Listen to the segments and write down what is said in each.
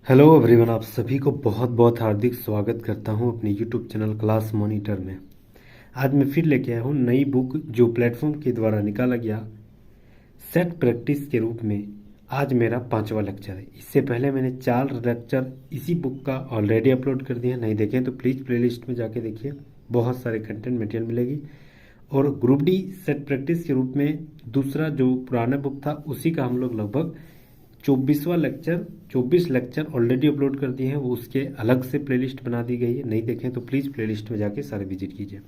Hello everyone, आप सभी को बहुत बहुत हार्दिक स्वागत करता हूं अपने यूट्यूब चैनल क्लास मॉनिटर में। आज मैं फिर लेके आया हूं नई बुक जो प्लेटफॉर्म के द्वारा निकाला गया सेट प्रैक्टिस के रूप में। आज मेरा 5वां लेक्चर है। इससे पहले मैंने 4 लेक्चर इसी बुक का ऑलरेडी अपलोड कर दिया है। नहीं देखें तो प्लीज़ प्लेलिस्ट में जाके देखिए, बहुत सारे कंटेंट मटेरियल मिलेगी। और ग्रुप डी सेट प्रैक्टिस के रूप में दूसरा जो पुराना बुक था उसी का हम लोग लगभग 24वां लेक्चर 24 लेक्चर ऑलरेडी अपलोड कर दिए हैं। वो उसके अलग से प्लेलिस्ट बना दी गई है, नहीं देखें तो प्लीज़ प्लेलिस्ट में जाके सारे विजिट कीजिए।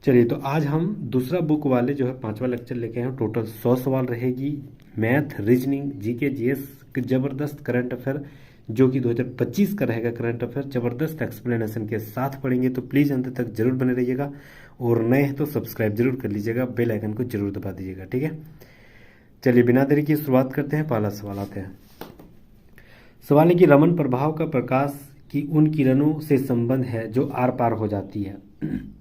चलिए, तो आज हम दूसरा बुक वाले जो है 5वां लेक्चर लेके आए हैं। टोटल 100 सवाल रहेगी। मैथ, रीजनिंग, जीके, जीएस, जबरदस्त करंट अफेयर जो कि 2025 का रहेगा करंट अफेयर, जबरदस्त एक्सप्लेनेशन के साथ पढ़ेंगे। तो प्लीज़ अंत तक जरूर बने रहिएगा और नए हैं तो सब्सक्राइब जरूर कर लीजिएगा, बेल आइकन को जरूर दबा दीजिएगा, ठीक है। चलिए, बिना देरी की शुरुआत करते हैं। पहला सवाल आते हैं। सवाल है कि रमन प्रभाव का प्रकाश की उन किरणों से संबंध है जो आर पार हो जाती है,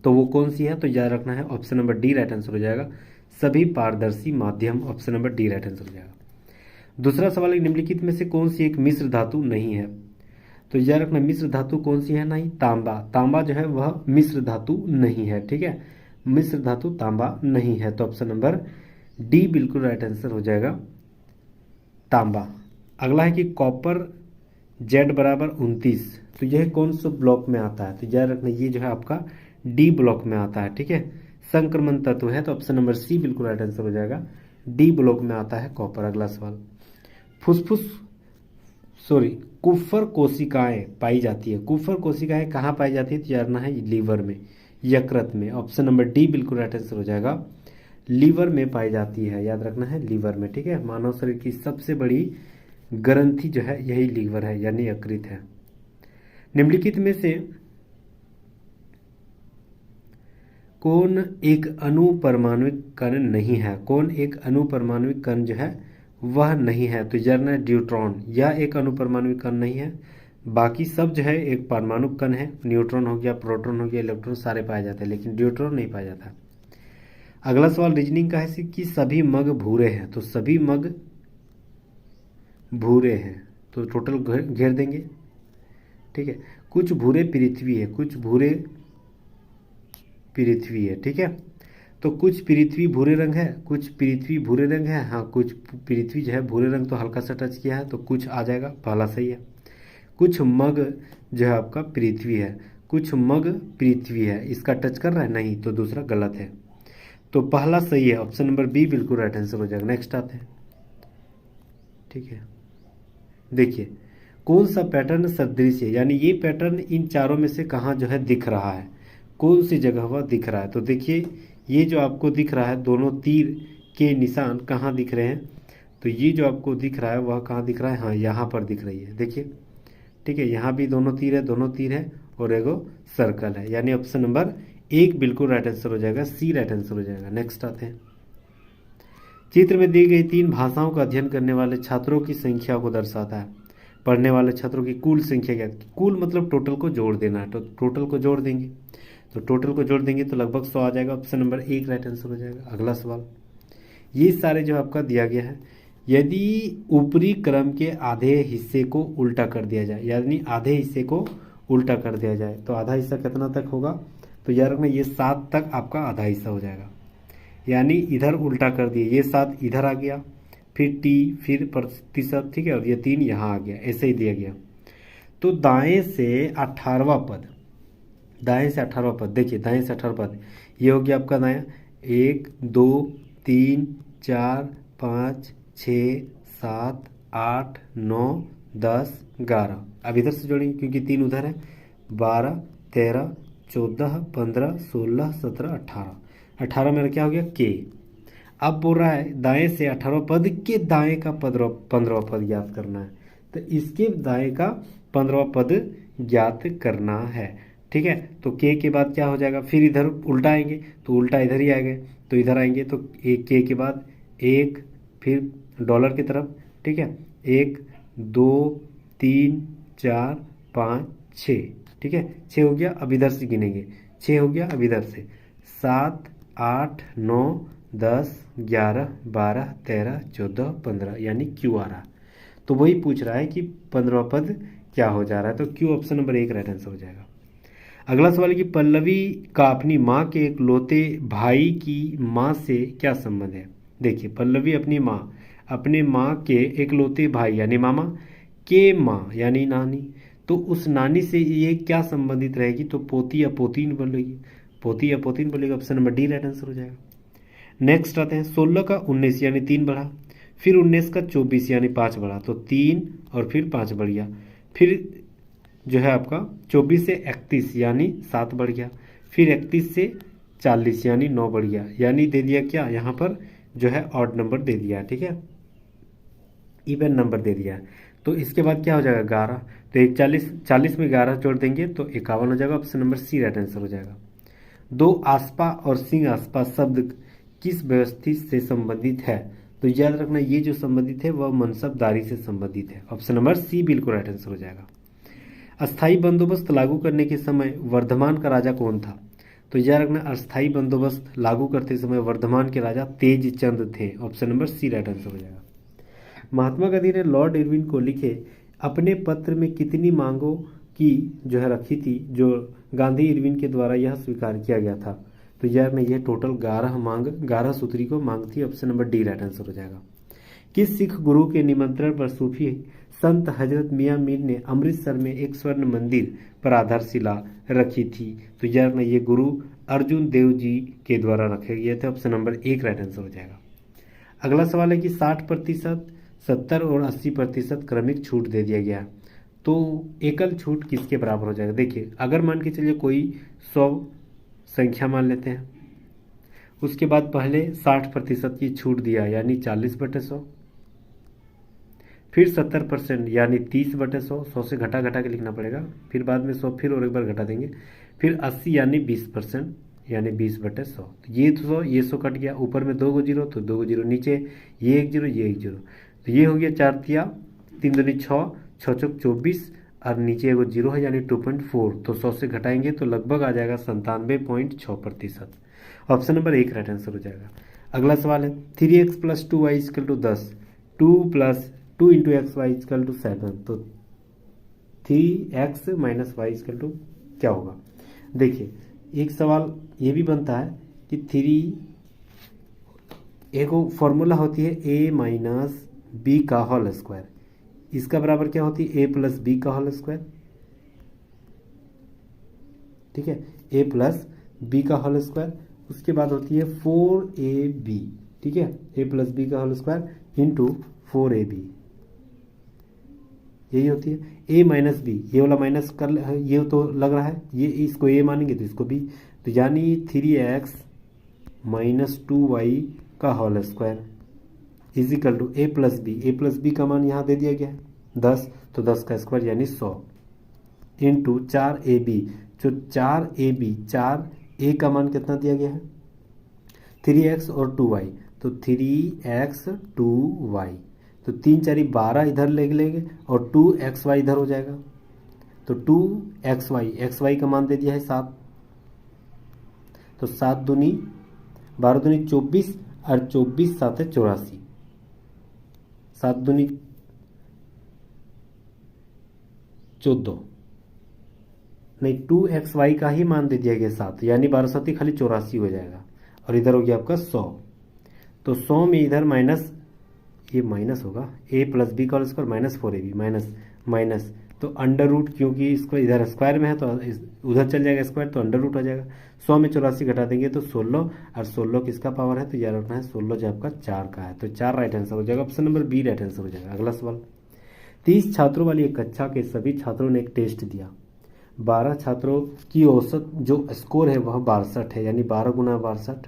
तो वो कौन सी है? तो याद रखना है, option number D right answer हो जाएगा। सभी पारदर्शी माध्यम, option number D right answer हो जाएगा। दूसरा सवाल है, निम्नलिखित में से कौन सी एक मिश्र धातु नहीं है? तो याद रखना, मिश्र धातु कौन सी है? नहीं, तांबा। तांबा जो है वह मिश्र धातु नहीं है, ठीक है। मिश्र धातु तांबा नहीं है, तो ऑप्शन नंबर डी बिल्कुल राइट आंसर हो जाएगा, तांबा। अगला है कि कॉपर जेड बराबर 29, तो यह कौन सा ब्लॉक में आता है? तो याद रखना, ये जो है आपका डी ब्लॉक में आता है, ठीक है। संक्रमण तत्व है, तो ऑप्शन नंबर सी बिल्कुल राइट आंसर हो जाएगा, डी ब्लॉक में आता है कॉपर। अगला सवाल, फुसफुस सॉरी कुफर कोशिकाएं पाई जाती है। कुफर कोशिकाएं कहाँ पाई जाती है? तो याद रखना है, लीवर में, यकृत में। ऑप्शन नंबर डी बिल्कुल राइट आंसर हो जाएगा, लीवर में पाई जाती है। याद रखना है, लीवर में, ठीक है। मानव शरीर की सबसे बड़ी ग्रंथि जो है यही लीवर है, यानी यकृत है। निम्नलिखित में से कौन एक अणुपरमाणुक कण नहीं है? कौन एक अणुपरमाणुक कण जो है वह नहीं है? तो जर्नल ड्यूट्रॉन, यह एक अणुपरमाणुक कण नहीं है। बाकी सब जो है एक परमाणु कण है। न्यूट्रॉन हो गया, प्रोटॉन हो गया, इलेक्ट्रॉन सारे पाए जाते हैं, लेकिन ड्यूट्रॉन नहीं पाया जाता। अगला सवाल रीजनिंग का है कि सभी मग भूरे हैं, तो सभी मग भूरे हैं, तो टोटल घेर देंगे, ठीक है। कुछ भूरे पृथ्वी है, कुछ भूरे पृथ्वी है, ठीक है। तो कुछ पृथ्वी भूरे रंग है, कुछ पृथ्वी भूरे रंग है। हाँ, कुछ पृथ्वी जो है भूरे रंग तो हल्का सा टच किया है, तो कुछ आ जाएगा, पहला सही है। कुछ मग जो है आपका पृथ्वी है, कुछ मग पृथ्वी है, इसका टच कर रहा है नहीं, तो दूसरा गलत है। तो पहला सही है, ऑप्शन नंबर बी बिल्कुल राइट आंसर हो जाएगा। नेक्स्ट आते हैं, ठीक है। देखिए, कौन सा पैटर्न सदृश है, यानी ये पैटर्न इन चारों में से कहाँ जो है दिख रहा है, कौन सी जगह वह दिख रहा है? तो देखिए, ये जो आपको दिख रहा है, दोनों तीर के निशान कहाँ दिख रहे हैं? तो ये जो आपको दिख रहा है वह कहाँ दिख रहा है? हाँ, यहाँ पर दिख रही है, देखिए, ठीक है। यहाँ भी दोनों तीर है, दोनों तीर है, और एगो सर्कल है, यानी ऑप्शन नंबर एक बिल्कुल राइट आंसर हो जाएगा, सी राइट आंसर हो जाएगा। नेक्स्ट आते हैं। चित्र में दी गई 3 भाषाओं का अध्ययन करने वाले छात्रों की संख्या को दर्शाता है। पढ़ने वाले छात्रों की कुल संख्या क्या? कुल मतलब टोटल को जोड़ देना है, तो टोटल को जोड़ देंगे, तो टोटल को जोड़ देंगे तो लगभग 100 आ जाएगा, ऑप्शन नंबर एक राइट आंसर हो जाएगा। अगला सवाल, ये सारे जो आपका दिया गया है, यदि ऊपरी क्रम के आधे हिस्से को उल्टा कर दिया जाए, यानी आधे हिस्से को उल्टा कर दिया जाए, तो आधा हिस्सा कितना तक होगा? तो याद रखना, ये 7 तक आपका आधा हिस्सा हो जाएगा, यानी इधर उल्टा कर दिए, ये 7 इधर आ गया, फिर टी, फिर प्रतिशत, ठीक है, और ये 3 यहाँ आ गया, ऐसे ही दिया गया। तो दाएं से 18वां पद, दाएं से 18वां पद, देखिए दाएं से 18वां पद, ये हो गया आपका दायां, 1 2 3 4 5 6 7 8 9 10 11। अब इधर से जोड़ेंगे क्योंकि 3 उधर है, 12 13 14 15 16 17 18। 18 मेरा क्या हो गया? के। अब बोल रहा है दाएं से 18वां पद के दाएं का 15वां पद ज्ञात करना है, तो इसके दाएं का 15वां पद ज्ञात करना है, ठीक है। तो के बाद क्या हो जाएगा? फिर इधर उल्टा आएंगे, तो उल्टा इधर ही आएंगे, तो इधर आएंगे, तो एक के बाद एक, फिर डॉलर की तरफ, ठीक है, 1 2 3 4 5 6, ठीक है, 6 हो गया। अब इधर से गिनेंगे, 6 हो गया, अब इधर से 7 8 9 10 11 12 13 14 15, यानी क्यू आ रहा। तो वही पूछ रहा है कि 15वां पद क्या हो जा रहा है, तो क्यों ऑप्शन नंबर 1 राइट आंसर हो जाएगा। अगला सवाल है कि पल्लवी का अपनी माँ के इकलौते भाई की माँ से क्या संबंध है। देखिए, पल्लवी अपने माँ के इकलौते भाई यानी मामा के माँ यानी नानी, तो उस नानी से ये क्या संबंधित रहेगी, तो पोती या पोतीन बोलेगी, पोती या पोतीन बोलेगी, option number D right answer हो जाएगा। नेक्स्ट आते हैं, 16 का 19 यानी 3 बढ़ा, फिर 19 का 24 यानी 5 बढ़ा, तो 3 और फिर 5 बढ़ गया, फिर जो है आपका 24 से 31 यानी 7 बढ़ गया, फिर 31 से 40 यानी 9 बढ़ गया, यानी दे दिया क्या यहाँ पर जो है ऑड नंबर दे दिया है, ठीक है, इवन नंबर दे दिया है। तो इसके बाद क्या हो जाएगा 11, तो 40 में 11 जोड़ देंगे तो 51 हो जाएगा, option number C right answer हो जाएगा। दो आसपा और सिंह आसपा शब्द किस व्यवस्थित से संबंधित है, तो याद रखना ये जो संबंधित है वह मनसबदारी से संबंधित है, ऑप्शन नंबर सी बिल्कुल राइट आंसर हो जाएगा। अस्थाई बंदोबस्त लागू करने के समय वर्धमान का राजा कौन था, तो याद रखना अस्थाई बंदोबस्त लागू करते समय वर्धमान के राजा तेज चंद थे, option number C right answer हो जाएगा। महात्मा गांधी ने लॉर्ड इरविन को लिखे अपने पत्र में कितनी मांगों की जो है रखी थी, जो गांधी इरविन के द्वारा यह स्वीकार किया गया था, तो यार में यह टोटल 11 सूत्री को मांग थी, option number D right answer हो जाएगा। किस सिख गुरु के निमंत्रण पर सूफी संत हजरत मियाँ मीर ने अमृतसर में एक स्वर्ण मंदिर पर आधारशिला रखी थी, तो यार में ये गुरु अर्जुन देव जी के द्वारा रखे गए थे, ऑप्शन नंबर 1 राइट आंसर हो जाएगा। अगला सवाल है कि 60%, 70 और 80% क्रमिक छूट दे दिया गया, तो एकल छूट किसके बराबर हो जाएगा। देखिए, अगर मान के चलिए कोई 100 संख्या मान लेते हैं, उसके बाद पहले 60% की छूट दिया यानी 40/100, फिर 70% यानी 30/100, 100 से घटा घटा के लिखना पड़ेगा, फिर बाद में 100 फिर और एक बार घटा देंगे, फिर 80 यानी 20% यानी 20/100, तो ये 100 ये 100 कट गया, ऊपर में 2 गो जीरो तो 2 गो जीरो, नीचे ये 1 जीरो ये 1 जीरो, तो ये हो गया 4 तिया 3 दूनी 6, 6 चौक 24 और नीचे एगो जीरो है यानी 2.4, तो 100 से घटाएंगे तो लगभग आ जाएगा 97.6%, ऑप्शन नंबर 1 राइट आंसर हो जाएगा। अगला सवाल है 3x + 2y = 10, 2 + 2 × xy = 7, तो 3x - y = क्या होगा। देखिए, एक सवाल ये भी बनता है कि 3 एक फॉर्मूला होती है a - b का होल स्क्वायर, इसका बराबर क्या होती है a + b का होल स्क्वायर, ठीक है, a + b का होल स्क्वायर, उसके बाद होती है 4ab, ठीक है, a + b का होल स्क्वायर इंटू 4ab, यही होती है a - b, ये वाला माइनस कर, ये तो लग रहा है, ये इसको a मानेंगे तो इसको b, तो यानी 3x - 2y का whole square is equal to a + b का मान यहाँ दे दिया गया है 10, तो 10 का स्क्वायर यानी 100 इंटू 4ab, जो 4ab 4a का मान कितना दिया गया है 3x और 2y, तो 3x 2y, तो 3 4 12 इधर ले लेंगे और 2xy इधर हो जाएगा, तो 2xy का मान दे दिया है 7, तो 7 दूनी 12 दूनी 24 और 24 7 है 84, 7 दूनी 14, नहीं 2xy का ही मान दे दिया गया 7, यानी 12 7 खाली 84 हो जाएगा, और इधर हो गया आपका 100, तो 100 में इधर माइनस, ये माइनस होगा a + b का होल स्क्वायर -4ab माइनस, तो अंडर रूट, क्योंकि इसको इधर स्क्वायर में है तो उधर चल जाएगा स्क्वायर, तो अंडर रूट हो जाएगा, 100 में 84 घटा देंगे तो 16, और 16 किसका पावर है, तो याद रखना है 16 जो आपका 4 का है, तो 4 राइट आंसर हो जाएगा, option number B right answer हो जाएगा। अगला सवाल, 30 छात्रों वाली एक कक्षा के सभी छात्रों ने एक टेस्ट दिया, 12 छात्रों की औसत जो स्कोर है वह 62 है, यानी 12 × 62,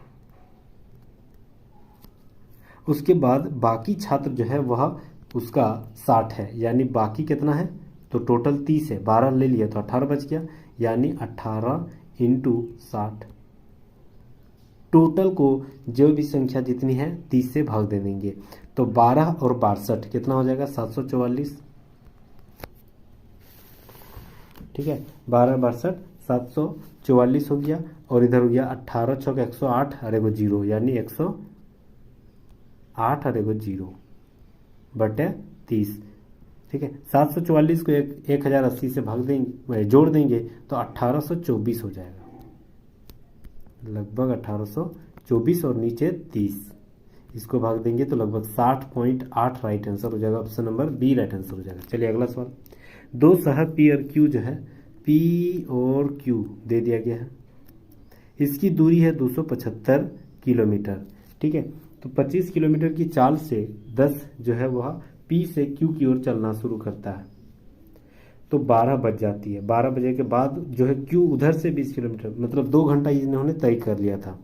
उसके बाद बाकी छात्र जो है वह उसका 60 है, यानी बाकी कितना है, तो टोटल 30 है, 12 ले लिया तो 18 बच गया, यानी 18 × 60, टोटल को जो भी संख्या जितनी है 30 से भाग दे देंगे, तो 12 और 62 कितना हो जाएगा 744, ठीक है, 12 62 744 हो गया, और इधर हो गया 18 छक 108 और एगो जीरो, यानी 108 और एगो जीरो बटे 30, ठीक है। 744 को 1080 से भाग देंगे, जोड़ देंगे तो 1824 हो जाएगा, लगभग 1824, और नीचे 30, इसको भाग देंगे तो लगभग 60.8 राइट आंसर हो जाएगा। Option number B right answer हो जाएगा। चलिए अगला सवाल। दो शहर पी और क्यू जो है, पी और क्यू दे दिया गया है, इसकी दूरी है 275 किलोमीटर, ठीक है। तो 25 किलोमीटर की चाल से 10 जो है वह पी से क्यू की ओर चलना शुरू करता है, तो 12 बज जाती है। 12 बजे के बाद जो है क्यू उधर से 20 किलोमीटर, मतलब 2 घंटा इन्होंने तय कर लिया था।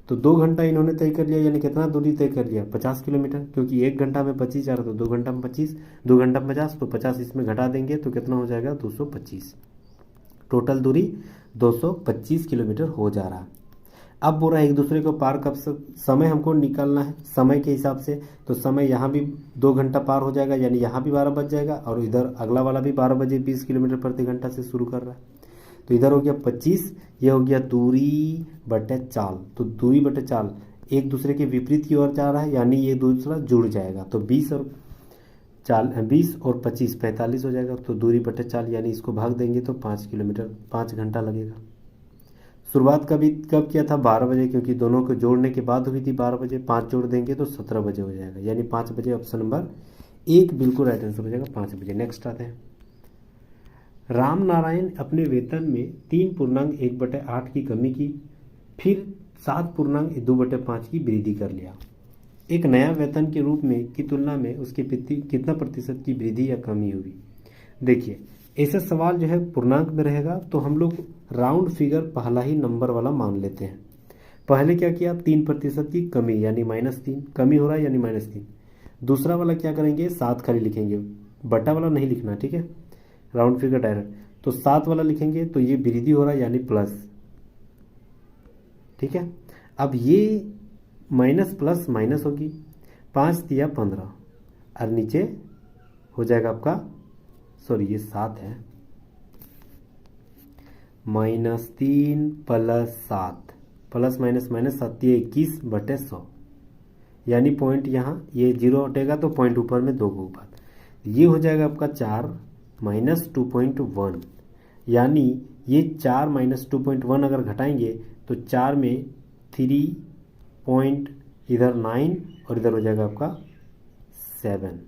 तो 2 घंटा इन्होंने तय कर लिया, यानी कितना दूरी तय कर लिया, 50 किलोमीटर, क्योंकि 1 घंटा में 25 जा रहा, तो 2 घंटा में 25, 2 घंटा में 50, तो 50 इसमें घटा देंगे तो कितना हो जाएगा, 225। टोटल दूरी 225 किलोमीटर हो जा रहा है। अब बोल रहा है एक दूसरे को पार कब, समय हमको निकालना है समय के हिसाब से, तो समय यहाँ भी 2 घंटा पार हो जाएगा, यानी यहाँ भी 12 बज जाएगा, और इधर अगला वाला भी 12 बजे 20 किलोमीटर प्रति घंटा से शुरू कर रहा है। तो इधर हो गया 25, ये हो गया दूरी बटे चाल, तो दूरी बटे चाल एक दूसरे के विपरीत की ओर जा रहा है, यानी ये दूसरा जुड़ जाएगा, तो 20 और 25 45 हो जाएगा। तो दूरी बटे चाल यानी इसको भाग देंगे तो 5 किलोमीटर, 5 घंटा लगेगा। शुरुआत कब किया था, 12 बजे, क्योंकि दोनों को जोड़ने के बाद हुई थी 12 बजे, 5 जोड़ देंगे तो 17 बजे हो जाएगा, यानी 5 बजे। ऑप्शन नंबर 1 बिल्कुल राइट आंसर हो जाएगा, 5 बजे। नेक्स्ट आते हैं। राम नारायण अपने वेतन में 3.1/8 की कमी की, फिर 7.2/5 की वृद्धि कर लिया। एक नया वेतन के रूप में की तुलना में उसके कितना प्रतिशत की वृद्धि या कमी हुई। देखिए ऐसा सवाल जो है पूर्णांक में रहेगा, तो हम लोग राउंड फिगर पहला ही नंबर वाला मान लेते हैं। पहले क्या किया, 3% की कमी, यानी -3, कमी हो रहा है यानी -3। दूसरा वाला क्या करेंगे, 7 खाली लिखेंगे, बटा वाला नहीं लिखना, ठीक है, राउंड फिगर डायरेक्ट। तो 7 वाला लिखेंगे तो ये वृद्धि हो रहा है यानी प्लस, ठीक है। अब ये माइनस प्लस माइनस होगी, 5 दिया 15, और नीचे हो जाएगा आपका, सॉरी ये 7 है, -3 + 7 प्लस माइनस माइनस 7 21/100, यानी पॉइंट यहाँ ये 0 हटेगा तो पॉइंट ऊपर में 2 को ऊपर, ये हो जाएगा आपका 4 - 2.1, यानी ये 4 - 2.1 अगर घटाएंगे तो 4 में 3 पॉइंट, इधर 9 और इधर हो जाएगा आपका 7,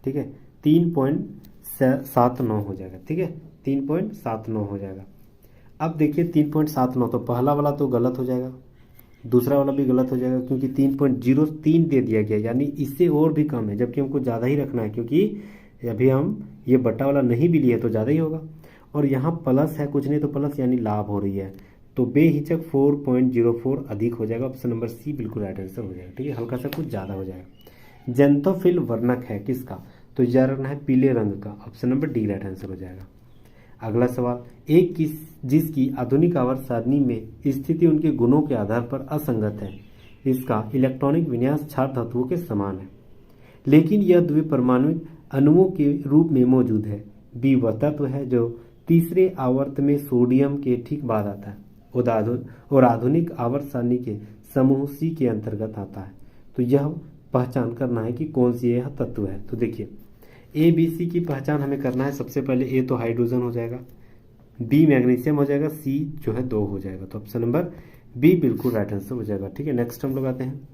ठीक है, 3.79 हो जाएगा, ठीक है, 3.79 हो जाएगा। अब देखिए 3.79, तो पहला वाला तो गलत हो जाएगा, दूसरा वाला भी गलत हो जाएगा, क्योंकि 3.03 दे दिया गया, यानी इससे और भी कम है, जबकि हमको ज़्यादा ही रखना है, क्योंकि अभी हम ये बट्टा वाला नहीं भी लिए तो ज़्यादा ही होगा। और यहाँ प्लस है, कुछ नहीं तो प्लस, यानी लाभ हो रही है, तो बेहिचक 4.04 अधिक हो जाएगा। ऑप्शन नंबर सी बिल्कुल राइट आंसर हो जाएगा, ठीक है, हल्का सा कुछ ज़्यादा हो जाएगा। जेंथोफिल वर्णक है किसका, तो यह रखना है पीले रंग का, option number D right answer हो जाएगा। अगला सवाल, जिसकी आधुनिक आवर्त सारणी में स्थिति उनके गुणों के आधार पर असंगत है, इसका इलेक्ट्रॉनिक विन्यास क्षार धातुओं के समान है, लेकिन यह द्विपरमाणुक अणुओं के रूप में मौजूद है। बी वह तत्व है जो तीसरे आवर्त में सोडियम के ठीक बाद आता है और आधुनिक आवर्त सारणी के समूह सी के अंतर्गत आता है। तो यह पहचान करना है कि कौन सी यह तत्व है। तो देखिए ए बी सी की पहचान हमें करना है। सबसे पहले ए तो हाइड्रोजन हो जाएगा, बी मैग्नीशियम हो जाएगा, सी जो है 2 हो जाएगा, तो ऑप्शन नंबर बी बिल्कुल राइट आंसर हो जाएगा, ठीक है। नेक्स्ट हम लोग आते हैं,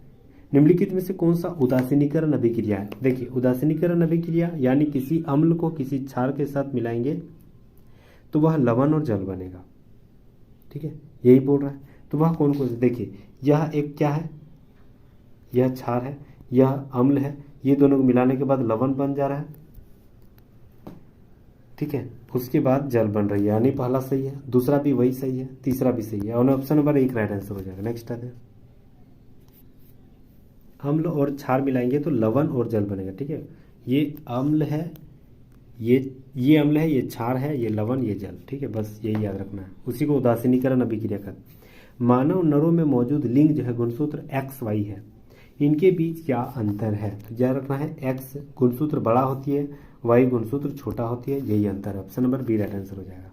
निम्नलिखित में से कौन सा उदासीनीकरण अभिक्रिया है। देखिए उदासीनीकरण अभिक्रिया यानी किसी अम्ल को किसी क्षार के साथ मिलाएंगे तो वह लवण और जल बनेगा, ठीक है, यही बोल रहा है। तो वह कौन कौन से, देखिए यह एक क्या है, यह क्षार है, यह अम्ल है, ये दोनों को मिलाने के बाद लवण बन जा रहा है, ठीक है, उसके बाद जल बन रही है, यानी पहला सही है, दूसरा भी वही सही है, तीसरा भी सही है, और ऑप्शन नंबर 1 राइट आंसर हो जाएगा। नेक्स्ट आते हैं, अम्ल और क्षार मिलाएंगे तो लवण और जल बनेगा, ठीक है, ये अम्ल है, ये अम्ल है, ये क्षार है, ये लवण, ये जल, ठीक है, बस यही याद रखना है, उसी को उदासीनीकरण अभिक्रिया कर। मानव नरों में मौजूद लिंग जो है गुणसूत्र XY है, इनके बीच क्या अंतर है, तो याद रखना है X गुणसूत्र बड़ा होती है, Y गुणसूत्र छोटा होती है, यही अंतर है, option number B right answer हो जाएगा।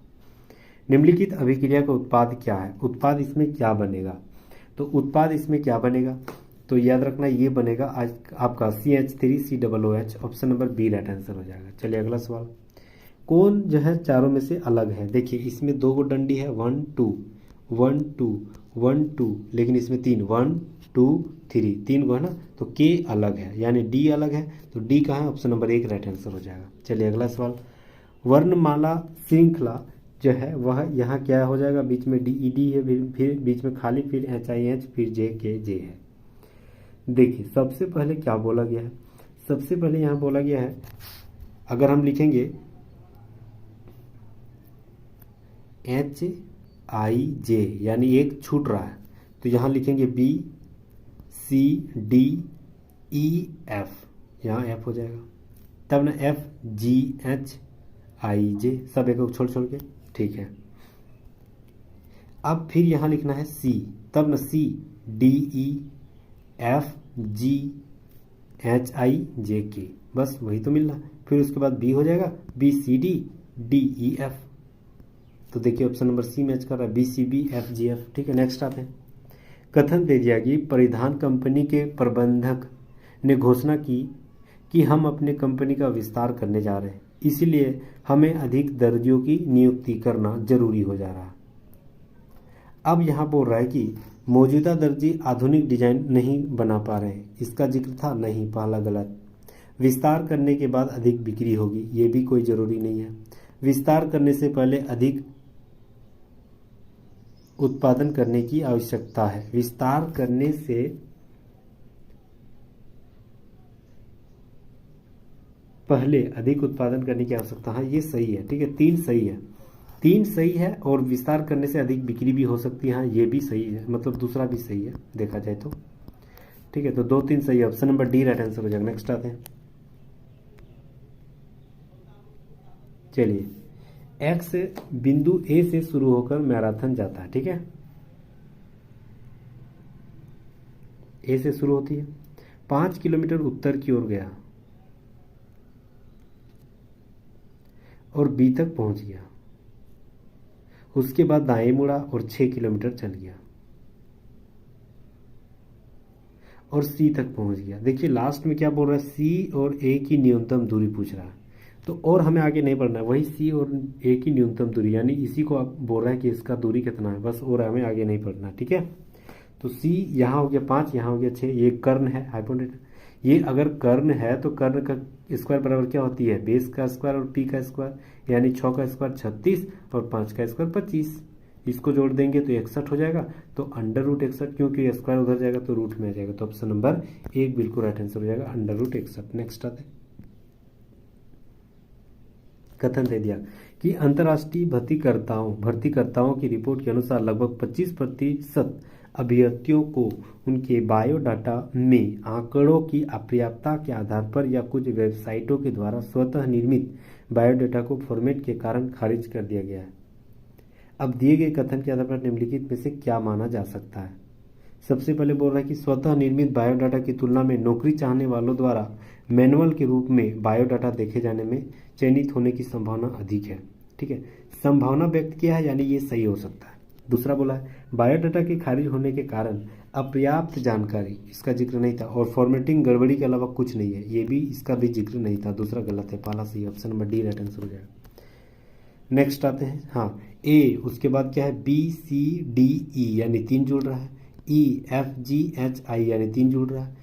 निम्नलिखित अभिक्रिया का उत्पाद क्या है, उत्पाद इसमें क्या बनेगा, तो उत्पाद इसमें क्या बनेगा, तो याद रखना ये बनेगा आज आपका CH3COOH, option number B right answer हो जाएगा। चलिए अगला सवाल, कौन जो है चारों में से अलग है? देखिए इसमें 2 गो डंडी है, 1 2 1 2 1 2, लेकिन इसमें 3 1 2 3 3 गो है ना, तो के अलग है यानी डी अलग है, तो डी कहाँ है? ऑप्शन नंबर 1 राइट आंसर हो जाएगा। चलिए अगला सवाल, वर्णमाला श्रृंखला जो है वह यहाँ क्या हो जाएगा? बीच में DED है, फिर बीच में खाली, फिर HIH, फिर JKJ है। देखिए सबसे पहले क्या बोला गया है? सबसे पहले यहाँ बोला गया है, अगर हम लिखेंगे HIJ यानी एक छूट रहा है, तो यहाँ लिखेंगे BCDEF, यहाँ F हो जाएगा, तब ना FGHIJ, सब एक छोड़ छोड़ के, ठीक है। अब फिर यहाँ लिखना है C, तब ना CDEFGHIJK, बस वही तो मिलना। फिर उसके बाद B हो जाएगा BCDDEF, तो देखिए ऑप्शन नंबर सी मैच कर रहा है, BCBFGF, ठीक है। नेक्स्ट आते हैं, कथन दे दिया कि परिधान कंपनी के प्रबंधक ने घोषणा की कि हम अपने कंपनी का विस्तार करने जा रहे हैं, इसीलिए हमें अधिक दर्जियों की नियुक्ति करना जरूरी हो जा रहा है। अब यहाँ बोल रहा है कि मौजूदा दर्जी आधुनिक डिजाइन नहीं बना पा रहे हैं, इसका जिक्र था नहीं, पहला गलत। विस्तार करने के बाद अधिक बिक्री होगी, ये भी कोई ज़रूरी नहीं है। विस्तार करने से पहले अधिक उत्पादन करने की आवश्यकता है, विस्तार करने से पहले अधिक उत्पादन करने की आवश्यकता है, ये सही है, ठीक है। 3 सही है, 3 सही है, और विस्तार करने से अधिक बिक्री भी हो सकती है, ये भी सही है, मतलब दूसरा भी सही है देखा जाए तो, ठीक है। तो 2 3 सही है, option number D right answer हो जाएगा। नेक्स्ट आते हैं, चलिए एक्स बिंदु ए से शुरू होकर मैराथन जाता है, ठीक है, ए से शुरू होती है, 5 किलोमीटर उत्तर की ओर गया और बी तक पहुंच गया, उसके बाद दाएं मुड़ा और 6 किलोमीटर चल गया और सी तक पहुंच गया। देखिए लास्ट में क्या बोल रहा है, सी और ए की न्यूनतम दूरी पूछ रहा है, तो और हमें आगे नहीं बढ़ना है, वही सी और ए की न्यूनतम दूरी, यानी इसी को आप बोल रहा है कि इसका दूरी कितना है, बस, और हमें आगे नहीं बढ़ना, ठीक है। तो सी यहाँ हो गया 5, यहाँ हो गया 6, ये कर्ण है हाइपोटेनस, ये अगर कर्ण है तो कर्ण का स्क्वायर बराबर क्या होती है? बेस का स्क्वायर और पी का स्क्वायर, यानी 6 का स्क्वायर 36 और 5 का स्क्वायर 25, इसको जोड़ देंगे तो 61 हो जाएगा। तो √61, क्योंकि स्क्वायर उधर जाएगा तो रूट में आ जाएगा, तो ऑप्शन नंबर 1 बिल्कुल राइट आंसर हो जाएगा, √61। नेक्स्ट आते हैं, कथन दे दिया कि अंतर्राष्ट्रीय भर्तीकर्ताओं की रिपोर्ट के अनुसार लगभग 25% अभ्यर्थियों को उनके बायोडाटा में आंकड़ों की अपर्याप्तता के आधार पर या कुछ वेबसाइटों के द्वारा स्वतः निर्मित बायोडाटा को फॉर्मेट के कारण खारिज कर दिया गया है। अब दिए गए कथन के आधार पर निम्नलिखित में से क्या माना जा सकता है? सबसे पहले बोल रहा है कि स्वतः निर्मित बायोडाटा की तुलना में नौकरी चाहने वालों द्वारा मैनुअल के रूप में बायोडाटा देखे जाने में चयनित होने की संभावना अधिक है, ठीक है। संभावना व्यक्त किया है, यानी ये सही हो सकता है। दूसरा बोला है बायोडाटा के खारिज होने के कारण अपर्याप्त जानकारी, इसका जिक्र नहीं था, और फॉर्मेटिंग गड़बड़ी के अलावा कुछ नहीं है, ये भी, इसका भी जिक्र नहीं था, दूसरा गलत है, पहला सही, option number D right answer हो जाएगा। नेक्स्ट आते हैं, हाँ ए, उसके बाद क्या है, BCDE यानी 3 जुड़ रहा है, EFGHI यानी 3 जुड़ रहा है,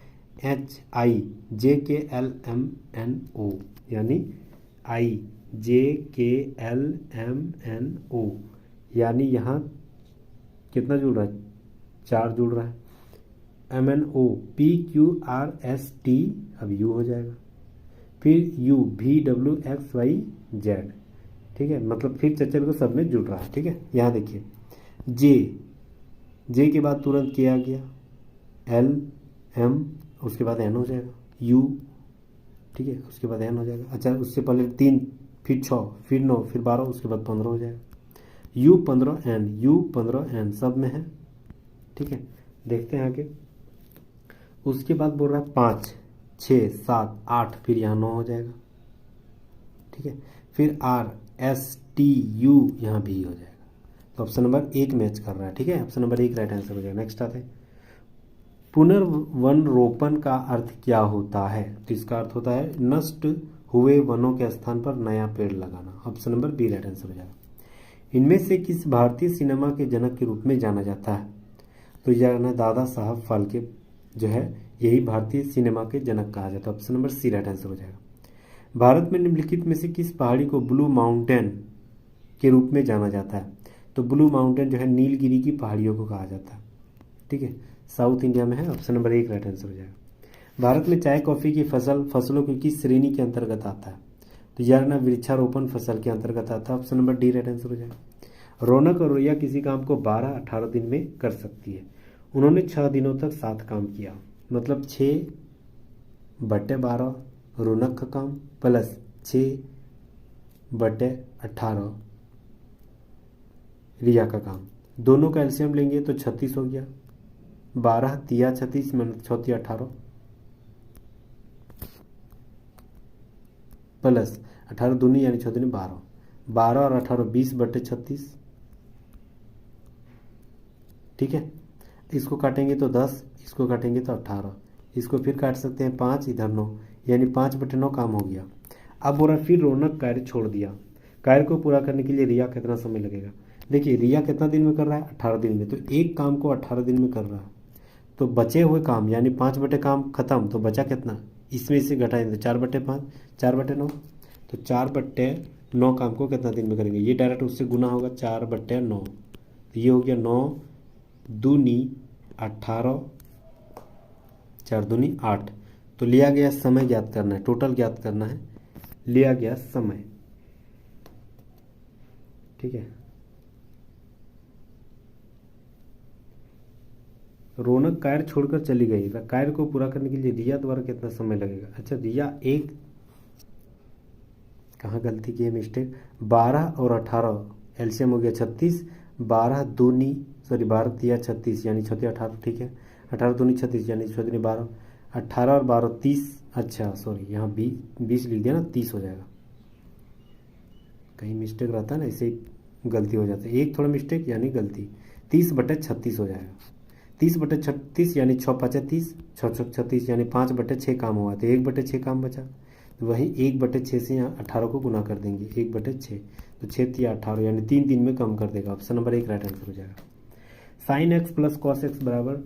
HIJKLMNO यानी IJKLMNO यानी यहाँ कितना जुड़ रहा है? 4 जुड़ रहा है, MNO PQRST, अब U हो जाएगा, फिर UVWXYZ, ठीक है, मतलब फिर चचल को सब में जुड़ रहा है, ठीक है। यहाँ देखिए जे के बाद तुरंत के आ गया, L M, उसके बाद N हो जाएगा, U, ठीक है, उसके बाद N हो जाएगा, अच्छा उससे पहले 3, फिर 6, फिर 9, फिर 12, उसके बाद 15 हो जाएगा, U15N सब में है, ठीक है। देखते हैं आगे, उसके बाद बोल रहा है 5 6 7 8, फिर यहाँ 9 हो जाएगा, ठीक है, फिर RSTU यहाँ भी हो जाएगा, तो ऑप्शन नंबर 1 मैच कर रहा है, ठीक है, ऑप्शन नंबर 1 राइट आंसर हो जाएगा। नेक्स्ट आते हैं, पुनर्वन रोपण का अर्थ क्या होता है? तो इसका अर्थ होता है नष्ट हुए वनों के स्थान पर नया पेड़ लगाना। Option number B right answer हो जाएगा। इनमें से किस भारतीय सिनेमा के जनक के रूप में जाना जाता है? तो यह दादा साहब फाल्के जो है यही भारतीय सिनेमा के जनक कहा जाता है। Option number C right answer हो जाएगा। भारत में निम्नलिखित में से किस पहाड़ी को ब्लू माउंटेन के रूप में जाना जाता है? तो ब्लू माउंटेन जो है नीलगिरी की पहाड़ियों को कहा जाता है। ठीक है, साउथ इंडिया में है। ऑप्शन नंबर एक राइट आंसर हो जाएगा। भारत में चाय कॉफ़ी की फसलों की किस श्रेणी के अंतर्गत आता है? तो यह ना वृक्षारोपण फसल के अंतर्गत आता है। Option number D right answer हो जाएगा। रौनक और रोया किसी काम को 12-18 दिन में कर सकती है। उन्होंने 6 दिनों तक साथ काम किया, मतलब 6/12 रौनक का काम प्लस 6/18 रिया का काम। दोनों का एलसीएम लेंगे तो 36 हो गया। 12 तिया 36 मतलब 6 18 प्लस 18 दूनी यानी 6 दूनी 12। 12 और 18 20/36। ठीक है, इसको काटेंगे तो 10, इसको काटेंगे तो 18, इसको फिर काट सकते हैं 5, इधर 9 यानी 5/9 काम हो गया। अब बोला फिर रौनक कार्य छोड़ दिया। कार्य को पूरा करने के लिए रिया कितना समय लगेगा? देखिए रिया कितना दिन में कर रहा है? 18 दिन में। तो एक काम को 18 दिन में कर रहा है, तो बचे हुए काम यानी 5 काम खत्म, तो बचा कितना? इसमें से घटाएंगे तो 4/5 4/9। तो 4/9 काम को कितना दिन में करेंगे? ये डायरेक्ट उससे गुना होगा 4/9। तो ये हो गया 9 दूनी 18 4 दूनी 8। तो लिया गया समय ज्ञात करना है, टोटल ज्ञात करना है लिया गया समय। ठीक है, रौनक कार्य छोड़कर चली गई। कार्य को पूरा करने के लिए रिया द्वारा कितना समय लगेगा? अच्छा रिया एक कहाँ गलती की है, मिस्टेक। 12 और 18 एलसीएम हो गया 36। 12 तिया 36 यानी 6 18। ठीक है, 18 दूनी 36 यानी 6 दूनी 12। 18 और 12 30। अच्छा सॉरी, यहाँ 20 लिख दिया ना, 30 हो जाएगा। कहीं मिस्टेक रहता है ना, ऐसे ही गलती हो जाती है, एक थोड़ा मिस्टेक यानी गलती। 30/36 हो जाएगा। 30/36 यानी 6/35 6/36 यानी 5/6 काम हुआ, तो 1/6 काम बचा। तो वहीं 1/6 से यहाँ 18 को गुना कर देंगे 1/6, तो 6 तिया 18 यानी 3 दिन में कम कर देगा। ऑप्शन नंबर 1 राइट आंसर हो जाएगा। Sine x plus cos x बराबर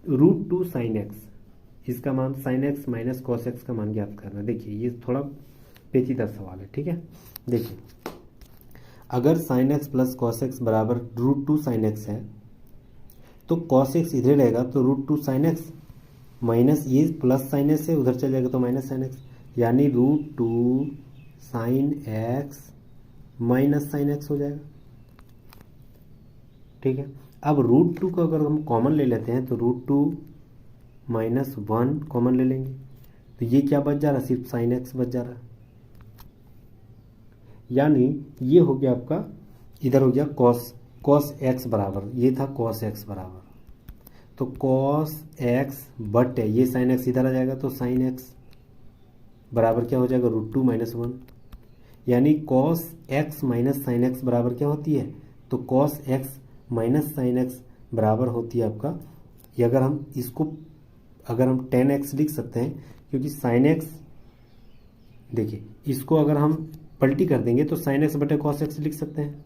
√2 साइन एक्स। इसका मान sine x minus cos x का मान ज्ञात करना। देखिए ये थोड़ा पेचीदा सवाल है। ठीक है, देखिए अगर sine x plus cos x बराबर √2 साइन एक्स है तो कॉस एक्स इधर रहेगा, तो √2 साइन एक्स माइनस ये प्लस साइन एक्स है, उधर चल जाएगा तो माइनस साइन एक्स, यानी √2 sine x minus sine x हो जाएगा। ठीक है, अब √2 को अगर हम कॉमन ले लेते हैं तो √2 माइनस 1 कॉमन ले लेंगे, तो ये क्या बच जा रहा है? सिर्फ साइन एक्स बच जा रहा है। यानी ये हो गया आपका, इधर हो गया कॉस एक्स बराबर, ये था कॉस एक्स बराबर, तो कॉस एक्स बट ये साइन एक्स इधर आ जाएगा, तो साइन एक्स बराबर क्या हो जाएगा? √2 माइनस 1। यानी cos x minus sine x बराबर क्या होती है? तो cos x minus sine x बराबर होती है आपका, ये अगर हम इसको अगर हम 10x लिख सकते हैं, क्योंकि साइन एक्स, देखिए इसको अगर हम पलटी कर देंगे तो साइन एक्स बटे कॉस एक्स लिख सकते हैं,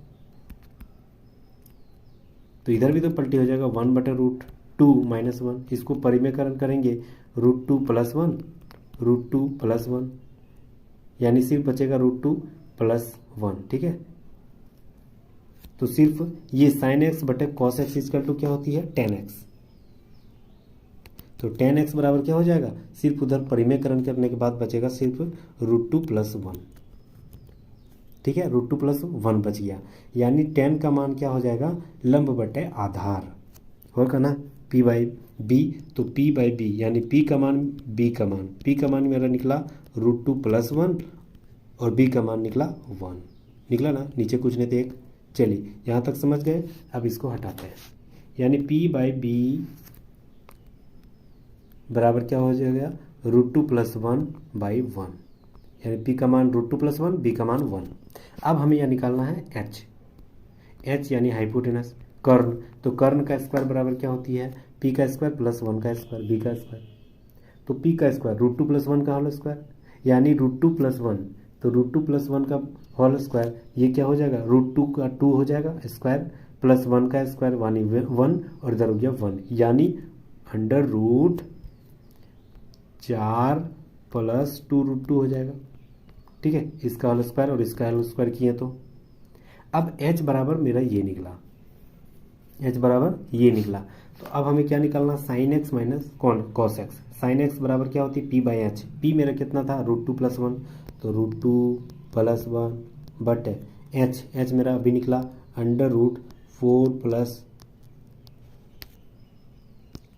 तो इधर भी तो पलटी हो जाएगा 1/√2 माइनस 1। इसको परिमेयकरण करेंगे √2 प्लस 1 √2 प्लस 1, यानी सिर्फ बचेगा √2 प्लस 1। ठीक है, तो सिर्फ ये साइन एक्स बटे कॉस एक्स इक्वल टू क्या होती है? 10x। तो 10x बराबर क्या हो जाएगा? सिर्फ उधर परिमेयकरण करने के बाद बचेगा सिर्फ √2 प्लस 1। ठीक है, √2 प्लस 1 बच गया, यानी 10 का मान क्या हो जाएगा? लंब बटे आधार होगा ना, p/b। तो p/b यानी p का मान p का मान मेरा निकला √2 प्लस 1 और b का मान निकला 1। निकला ना, नीचे कुछ नहीं थे एक। चलिए यहाँ तक समझ गए, अब इसको हटाते हैं, यानी p/b बराबर क्या हो जाएगा? √2 प्लस 1/1, यानी p का मान √2 प्लस 1, b का मान 1। अब हमें यह निकालना है h यानी हाइपोटेनस, कर्ण। तो कर्ण का स्क्वायर बराबर क्या होती है? पी का स्क्वायर प्लस 1 का स्क्वायर बी का स्क्वायर, तो पी का स्क्वायर रूट 2 प्लस 1 का होल स्क्वायर यानी रूट 2 प्लस 1, तो रूट 2 प्लस 1 का होल स्क्वायर ये क्या हो जाएगा रूट 2 का 2 हो जाएगा स्क्वायर प्लस 1 का स्क्वायर यानी 1 और इधर हो गया 1 यानी अंडर रूट 4 प्लस 2 रूट 2 हो जाएगा। ठीक है, इसका होल स्क्वायर और इसका होल स्क्वायर किए तो अब h बराबर मेरा ये निकला, h बराबर ये निकला। तो अब हमें क्या निकालना, साइन एक्स माइनस कौन कॉस एक्स। साइन एक्स बराबर क्या होती है पी बाई एच, पी मेरा कितना था रूट 2 प्लस 1, तो रूट 2 प्लस 1 बट एच मेरा अभी निकला अंडर रूट 4 प्लस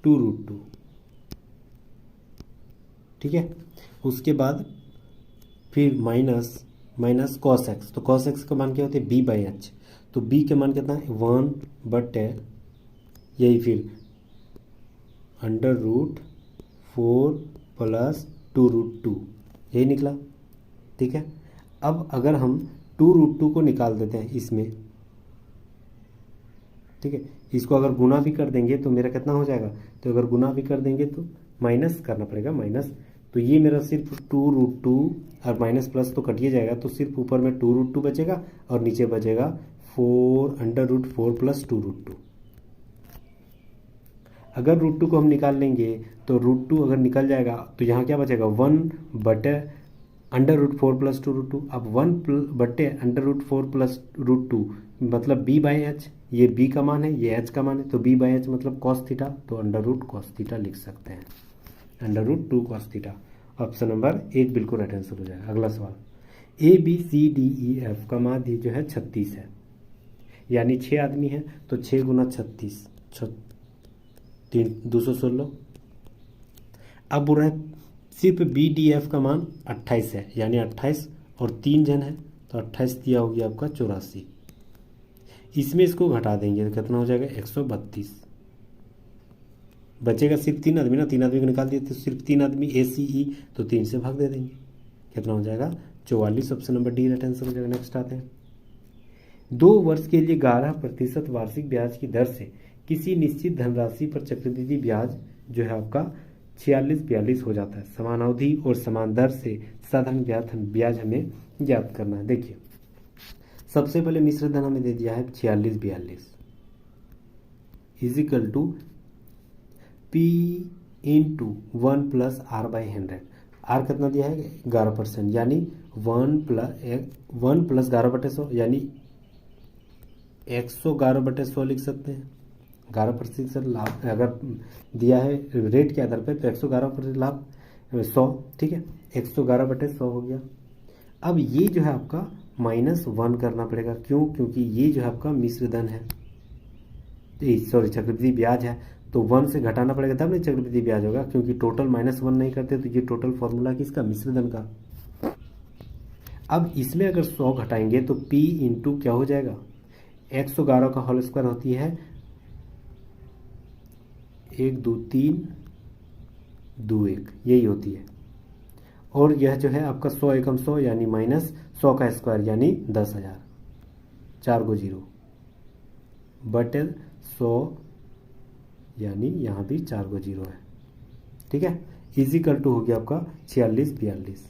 2 रूट 2। ठीक है, उसके बाद फिर माइनस कॉस एक्स, तो कॉस एक्स का मान क्या होता है बी बाई एच, तो बी के मान कितना है 1 बट यही फिर अंडर रूट 4 प्लस 2 रूट 2 यही निकला। ठीक है, अब अगर हम 2 रूट 2 को निकाल देते हैं इसमें, ठीक है, इसको अगर गुना भी कर देंगे तो मेरा कितना हो जाएगा, तो अगर गुना भी कर देंगे तो माइनस करना पड़ेगा माइनस, तो ये मेरा सिर्फ 2 रूट 2 और माइनस प्लस तो कटिए जाएगा, तो सिर्फ ऊपर में 2 रूट 2 बचेगा और नीचे बचेगा 4 अंडर रूट 4 प्लस 2 रूट 2। अगर रूट 2 को हम निकाल लेंगे तो रूट 2 अगर निकल जाएगा तो यहाँ क्या बचेगा 1 बटे अंडर रूट 4 प्लस 2 रूट 2। अब 1 बटे अंडर रूट 4 प्लस रूट 2 मतलब b बाई एच, ये b का मान है ये h का मान है, तो b बाई एच मतलब कॉस थीटा, तो अंडर रूट कॉस थीटा लिख सकते हैं, under root 2 cos theta. Option number 1 बिल्कुल राइट आंसर हो जाएगा। अगला सवाल, A B C D E F का माध्य जो है 36 है, यानी 6 आदमी हैं तो 6 गुना 36 216। अब बोल रहा है सिर्फ बी डी एफ का मान 28 है, यानी 28 और 3 जन है तो 28 दिया हो गया आपका 84, इसमें इसको घटा देंगे तो कितना हो जाएगा 132, बचेगा सिर्फ 3 आदमी ना, 3 आदमी को निकाल दिए तो सिर्फ 3 आदमी ए सी ई, तो 3 से भाग दे देंगे, कितना हो जाएगा 44। Option number D right answer हो जाएगा। नेक्स्ट आते हैं, 2 वर्ष के लिए 11% वार्षिक ब्याज की दर से किसी निश्चित धनराशि पर चक्रवृद्धि ब्याज जो है आपका 46-42 हो जाता है। समान अवधि और समान दर से साधारण ब्याज हमें ज्ञात करना है। देखिए सबसे पहले मिश्र धन हमें दे दिया है 46-42 is equal to P into 1 plus R by 100। R कितना दिया है 11%, यानी 1 प्लस 11/100 यानी 111/100 लिख सकते हैं। 11% लाभ अगर दिया है रेट के आधार पर तो 111% लाभ 100, ठीक है 111/100 हो गया। अब ये जो है आपका -1 करना पड़ेगा, क्यों, क्योंकि ये जो है आपका मिश्र धन है, सॉरी चक्रवृद्धि ब्याज है, तो 1 से घटाना पड़ेगा तब नहीं चक्रवृद्धि ब्याज होगा, क्योंकि टोटल -1 नहीं करते तो ये टोटल फॉर्मूला किसका मिश्र धन का। अब इसमें अगर 100 घटाएंगे तो P इंटू क्या हो जाएगा 111 का होल स्क्वायर होती है 1 2 3 2 1 यही होती है, और यह जो है आपका 100 एकम 100 यानी -100 का स्क्वायर यानी 10,000, 4 को 0 बटे 100 यानी यहाँ भी 4 को 0 है, ठीक है। इजिकल टू हो गया आपका 46-42।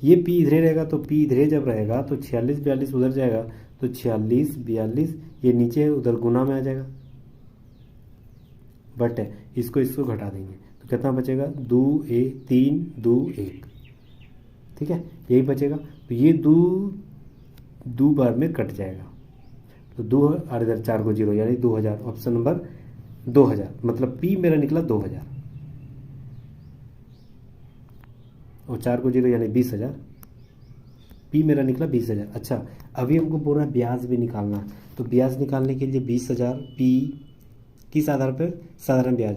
ये P इधरे रहेगा तो P इधरे जब रहेगा तो 46-42 उधर जाएगा तो 46-42 ये नीचे उधर गुना में आ जाएगा, बट इसको घटा देंगे तो कितना बचेगा 2 3 2 1, ठीक है यही बचेगा। तो ये 2 बार में कट जाएगा तो 2 और इधर 4 को 0 यानी 2000। ऑप्शन नंबर 2000 मतलब P मेरा निकला 2000 और 4 को 0 यानी 20,000, P मेरा निकला 20,000। अच्छा अभी हमको बोल रहा है ब्याज भी निकालना, तो ब्याज निकालने के लिए 20,000 P किस आधार पर साधारण ब्याज,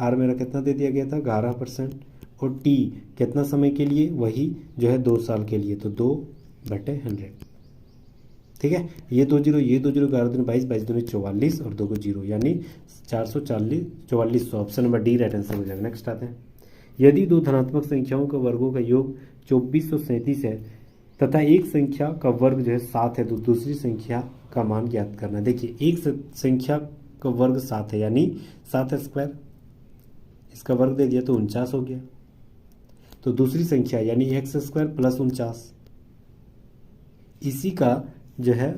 R मेरा कितना दे दिया गया था 11% और T कितना समय के लिए वही जो है 2 साल के लिए, तो 2/100, ठीक है। ये 2 0 11 दूनी 22 22 दूनी 44 और 2 को 0 यानी 440 4400। Option number D right answer हो जाएगा। नेक्स्ट आते हैं, यदि 2 धनात्मक संख्याओं के वर्गों का योग 2437 है तथा एक संख्या का वर्ग जो है 7 है तो दूसरी संख्या का मान ज्ञात करना। देखिए एक संख्या का वर्ग 7 है, यानी 7 स्क्वायर, इसका वर्ग दे दिया तो 49 हो गया। तो दूसरी संख्या यानी एक्स स्क्वायर प्लस 49, इसी का जो है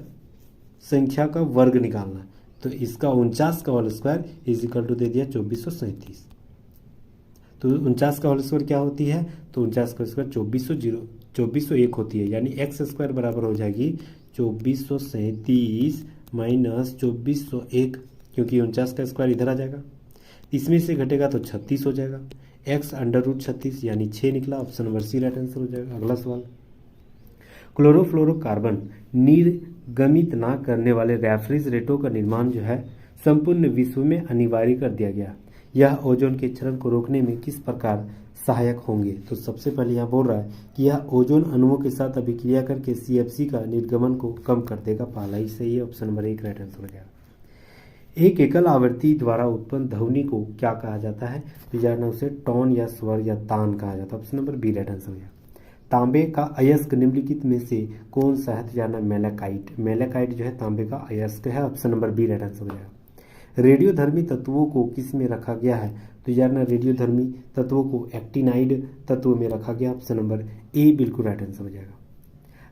संख्या का वर्ग निकालना, तो इसका 49 का whole square is equal to दे दिया 2437। तो 49 का होल स्क्वायर क्या होती है, तो 49 का स्क्वायर 2401 होती है, यानी एक्स स्क्वायर बराबर हो जाएगी 2437 माइनस 2401, क्योंकि 49 का स्क्वायर इधर आ जाएगा, इसमें से घटेगा तो 36 हो जाएगा, एक्स अंडर रूट 36 यानी 6 निकला। Option number C right answer हो जाएगा। अगला सवाल, क्लोरोफ्लोरोकार्बन निर्गमित ना करने वाले रेफ्रिजरेटरों का निर्माण जो है संपूर्ण विश्व में अनिवार्य कर दिया गया। यह ओजोन के क्षरण को रोकने में किस प्रकार सहायक होंगे। तो सबसे पहले यहाँ बोल रहा है कि यह ओजोन अणुओं के साथ अभिक्रिया करके सीएफसी का निर्गमन को कम कर देगा। पहला ही सही है, ऑप्शन नंबर 1 राइट आंसर हो गया। एक एकल आवृत्ति द्वारा उत्पन्न ध्वनि को क्या कहा जाता है, तो जानना उसे टोन या स्वर या तान कहा जाता है। Option number B right answer हो गया। तांबे का अयस्क निम्नलिखित में से कौन सा है, तो जानना मेलाकाइट। मेलाकाइट जो है तांबे का अयस्क है। Option number B right answer हो जाएगा। रेडियोधर्मी तत्वों को किस में रखा गया है, तो जानना रेडियोधर्मी तत्वों को एक्टिनाइड तत्व में रखा गया। ऑप्शन नंबर ए बिल्कुल राइट आंसर हो जाएगा।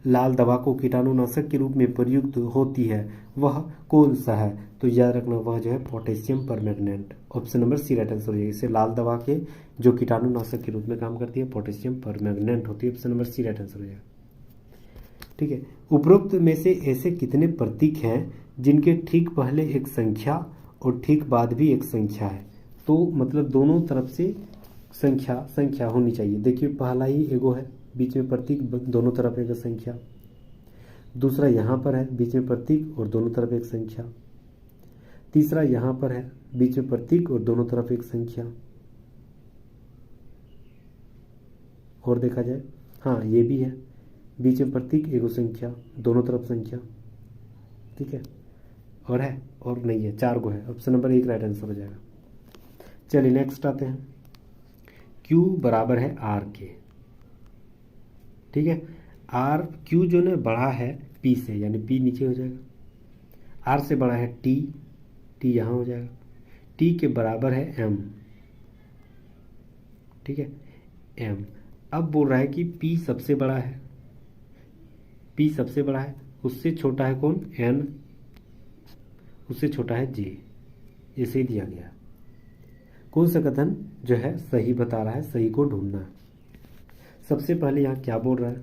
लाल दवा को कीटाणुनाशक के रूप में प्रयुक्त होती है वह कौन सा है, तो याद रखना वह जो है potassium permanganate. Option number C right answer हो जाएगा। इसे लाल दवा के जो कीटाणुनाशक के रूप में काम करती है पोटेशियम परमैंगनेट होती है। Option number C right answer हो जाएगा। ठीक है, उपरोक्त में से ऐसे कितने प्रतीक हैं जिनके ठीक पहले एक संख्या और ठीक बाद भी एक संख्या है, तो मतलब दोनों तरफ से संख्या होनी चाहिए। देखिए पहला ही एगो है, बीच में प्रतीक, दोनों तरफ एक संख्या। दूसरा यहाँ पर है, बीच में प्रतीक और दोनों तरफ एक संख्या। तीसरा यहाँ पर है, बीच में प्रतीक और दोनों तरफ एक संख्या। और देखा जाए, हाँ ये भी है, बीच में प्रतीक एगो संख्या, दोनों तरफ संख्या। ठीक है, और है और नहीं है, 4 गो है। ऑप्शन नंबर 1 राइट आंसर हो जाएगा। चलिए नेक्स्ट आते हैं, Q बराबर है R के। ठीक है, आर क्यू जो ना बड़ा है P से, यानी P नीचे हो जाएगा। R से बड़ा है T, T यहाँ हो जाएगा। T के बराबर है M। ठीक है, M। अब बोल रहा है कि P सबसे बड़ा है, P सबसे बड़ा है, उससे छोटा है कौन, N, उससे छोटा है J। ऐसे ही दिया गया। कौन सा कथन जो है सही बता रहा है, सही को ढूंढना है। सबसे पहले यहाँ क्या बोल रहा है,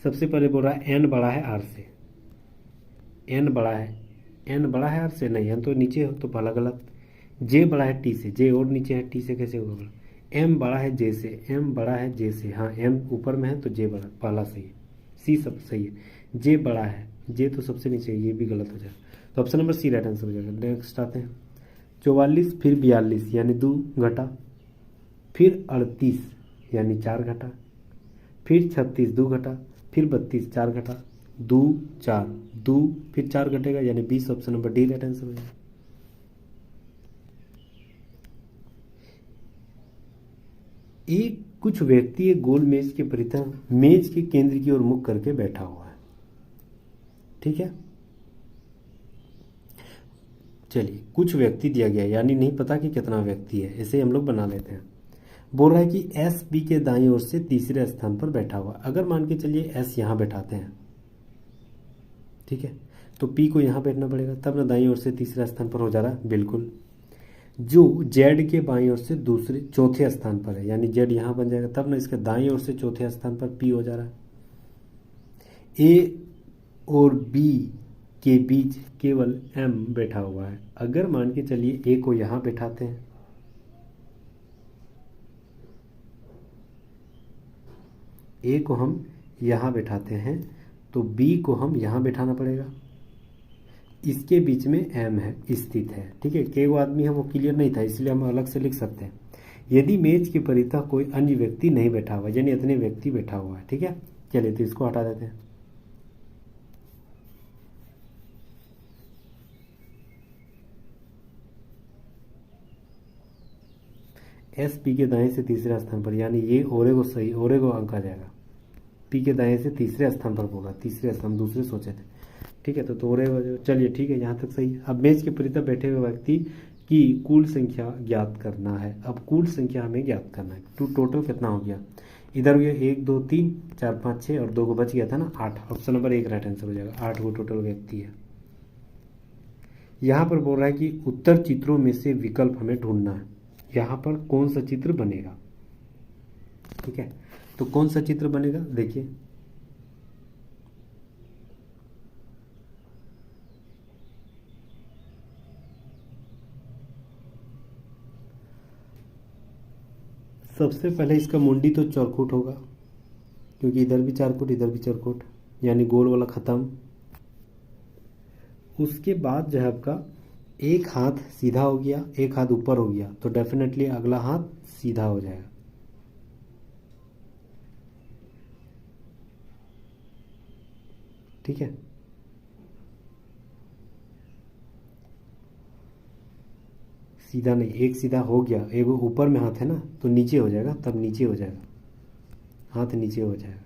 सबसे पहले बोल रहा है N बड़ा है R से, N बड़ा है, N बड़ा है R से, नहीं N तो नीचे हो तो पहला गलत। J बड़ा है T से, J और नीचे है, T से कैसे होगा। M बड़ा है J से, M बड़ा है J से, हाँ M ऊपर में है तो J बड़ा, पहला सही है, C सब सही है। J बड़ा है, J तो सबसे नीचे है, ये भी गलत हो जाएगा। तो option number C right answer हो जाएगा। नेक्स्ट आते हैं, 44 फिर 42 यानी 2 घटा, फिर 38 यानी 4 घटा, फिर 36 2 घटा, फिर 32 4 घटा, 2 4 2 फिर 4 घटेगा यानी 20। Option number D right answer हो जाएगा। एक कुछ व्यक्ति एक गोल मेज के परितः मेज के केंद्र की ओर मुख करके बैठा हुआ है। ठीक है, चलिए कुछ व्यक्ति दिया गया, यानी नहीं पता कि कितना व्यक्ति है, ऐसे हम लोग बना लेते हैं। बोल रहा है कि एस पी के दाईं ओर से तीसरे स्थान पर बैठा हुआ। अगर मान के चलिए एस यहाँ बैठाते हैं, ठीक है, तो पी को यहाँ बैठना पड़ेगा, तब ना दाईं ओर से तीसरे स्थान पर हो जा रहा है, बिल्कुल। जो जेड के बाईं ओर से चौथे स्थान पर है, यानी जेड यहाँ बन जाएगा, तब ना इसके दाईं ओर से चौथे स्थान पर पी हो जा रहा है। ए और बी के बीच केवल एम बैठा हुआ है। अगर मान के चलिए ए को यहाँ बैठाते हैं, ए को हम यहाँ बैठाते हैं तो बी को हम यहाँ बैठाना पड़ेगा, इसके बीच में एम है स्थित है। ठीक है, के वो आदमी है वो क्लियर नहीं था, इसलिए हम अलग से लिख सकते हैं। यदि मेज के परितः कोई अन्य व्यक्ति नहीं बैठा हुआ, यानी इतने व्यक्ति बैठा हुआ है। ठीक है, चलिए तो इसको हटा देते हैं। एस पी के दाएं से तीसरे स्थान पर, यानी ये ओरे को सही, ओरे को अंक आ जाएगा। पी के दाएं से तीसरे स्थान पर बोल रहा है, तीसरे स्थान, दूसरे सोचे थे, ठीक है। तो तोड़े वजह, चलिए ठीक है, यहाँ तक सही है। अब मेज के परितः बैठे हुए व्यक्ति की कुल संख्या ज्ञात करना है। अब कुल संख्या हमें ज्ञात करना है। टोटल कितना हो गया, इधर हो गया 1 2 3 4 5 6 और 2 को बच गया था ना 8। ऑप्शन नंबर 1 राइट आंसर हो जाएगा। 8 वो टोटल व्यक्ति है। यहाँ पर बोल रहा है कि उत्तर चित्रों में से विकल्प हमें ढूंढना है। यहाँ पर कौन सा चित्र बनेगा, ठीक है। तो कौन सा चित्र बनेगा, देखिए सबसे पहले इसका मुंडी तो चौखुट होगा, क्योंकि इधर भी चारकुट इधर भी चारकुट, यानी गोल वाला खत्म। उसके बाद जो है आपका एक हाथ सीधा हो गया, एक हाथ ऊपर हो गया, तो डेफिनेटली अगला हाथ सीधा हो जाएगा। ठीक है, सीधा नहीं, एक सीधा हो गया, एक ऊपर में हाथ है ना, तो नीचे हो जाएगा, तब नीचे हो जाएगा, हाथ नीचे हो जाएगा।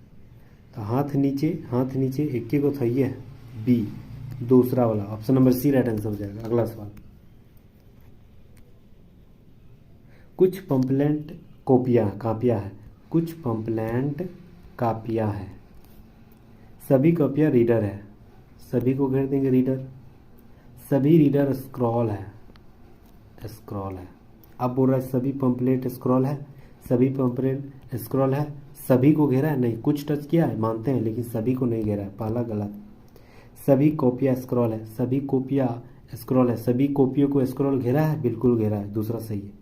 तो हाथ नीचे, हाथ नीचे, एक को था ये बी, दूसरा वाला option number C right answer हो जाएगा। अगला सवाल, कुछ पंपलेट कापियाँ है, कुछ पंपलेट कापियाँ है, सभी कापियाँ रीडर है, सभी को घेर देंगे रीडर, सभी रीडर स्क्रॉल है, स्क्रॉल है। अब बोल रहा है सभी पंपलेट स्क्रॉल है, सभी पंपलेट स्क्रॉल है, सभी को घेरा है नहीं, कुछ टच किया है मानते हैं, लेकिन सभी को नहीं घेरा है, पहला गलत। सभी कॉपियाँ स्क्रॉल है, सभी कॉपियाँ स्क्रॉल है, सभी कॉपियों को स्क्रॉल घेरा है, बिल्कुल घेरा है, दूसरा सही है।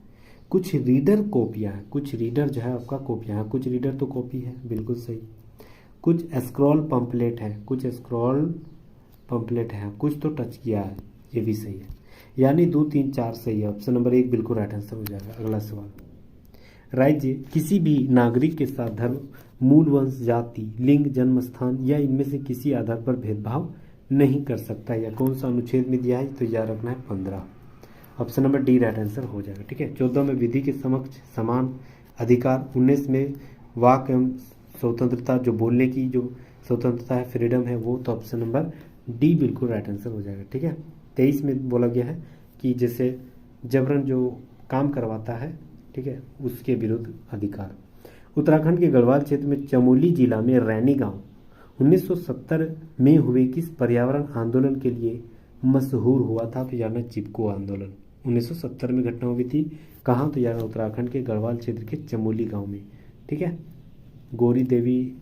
कुछ रीडर कॉपियाँ है, कुछ रीडर जो है आपका कॉपियाँ है, कुछ रीडर तो कॉपी है, बिल्कुल सही। कुछ स्क्रॉल पंपलेट है, कुछ स्क्रॉल पंपलेट है, कुछ तो टच किया है, ये भी सही है। यानी 2 3 4 सही है। ऑप्शन नंबर 1 बिल्कुल राइट आंसर हो जाएगा। अगला सवाल, राज्य किसी भी नागरिक के साथ धर्म, मूल वंश, जाति, लिंग, जन्म स्थान या इनमें से किसी आधार पर भेदभाव नहीं कर सकता, या कौन सा अनुच्छेद में दिया है, तो याद रखना है 15। Option number D right answer हो जाएगा। ठीक है, 14 में विधि के समक्ष समान अधिकार, 19 में वाक एवं स्वतंत्रता, जो बोलने की जो स्वतंत्रता है, फ्रीडम है वो, तो ऑप्शन नंबर डी बिल्कुल राइट आंसर हो जाएगा। ठीक है, 23 में बोला गया है कि जैसे जबरन जो काम करवाता है, ठीक है, उसके विरुद्ध अधिकार। उत्तराखंड के गढ़वाल क्षेत्र में चमोली जिला में रैनी गांव 1970 में हुए किस पर्यावरण आंदोलन के लिए मशहूर हुआ था, तो यानी चिपको आंदोलन। 1970 में घटना हुई थी, कहाँ, तो यानी उत्तराखंड के गढ़वाल क्षेत्र के चमोली गांव में। ठीक है, गौरी देवी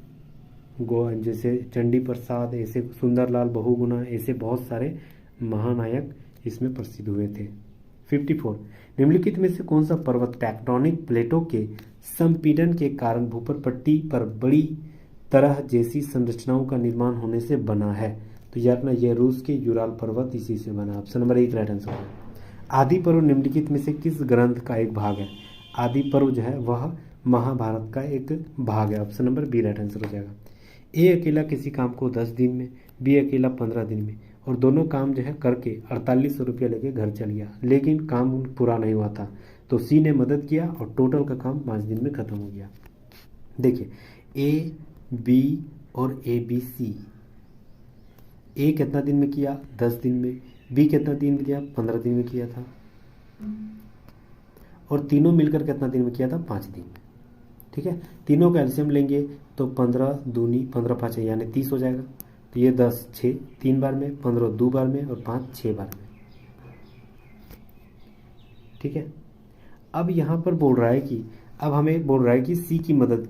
जैसे चंडी प्रसाद, ऐसे सुंदरलाल बहुगुणा, ऐसे बहुत सारे महानायक इसमें प्रसिद्ध हुए थे। 54, निम्नलिखित में से कौन सा पर्वत टेक्टोनिक प्लेटों के संपीड़न के कारण भूपर पट्टी पर बड़ी तरह जैसी संरचनाओं का निर्माण होने से बना है, तो यार ना ये रूस के यूराल पर्वत इसी से बना। ऑप्शन नंबर 1 राइट आंसर है। आदि पर्व निम्नलिखित में से किस ग्रंथ का एक भाग है, आदि पर्व जो है वह महाभारत का एक भाग है। Option number B right answer हो जाएगा। ए अकेला किसी काम को 10 दिन में, बी अकेला 15 दिन में, और दोनों काम जो है करके 4800 रुपया लेके घर चल गया, लेकिन काम पूरा नहीं हुआ था, तो सी ने मदद किया और टोटल का काम 5 दिन में खत्म हो गया। देखिए ए बी और ए बी सी, ए कितना दिन में किया, 10 दिन में, बी कितना दिन में किया, 15 दिन में किया था, और तीनों मिलकर कितना दिन में किया था, 5 दिन में। ठीक है, तीनों का एलसीएम लेंगे तो 15 दूनी 15 5 यानी 30 हो जाएगा, तो ये 10 6 3 बार में, 15 2 बार में, और 5 6 बार में। ठीक है, अब यहाँ पर बोल रहा है कि अब हमें बोल रहा है कि सी की मदद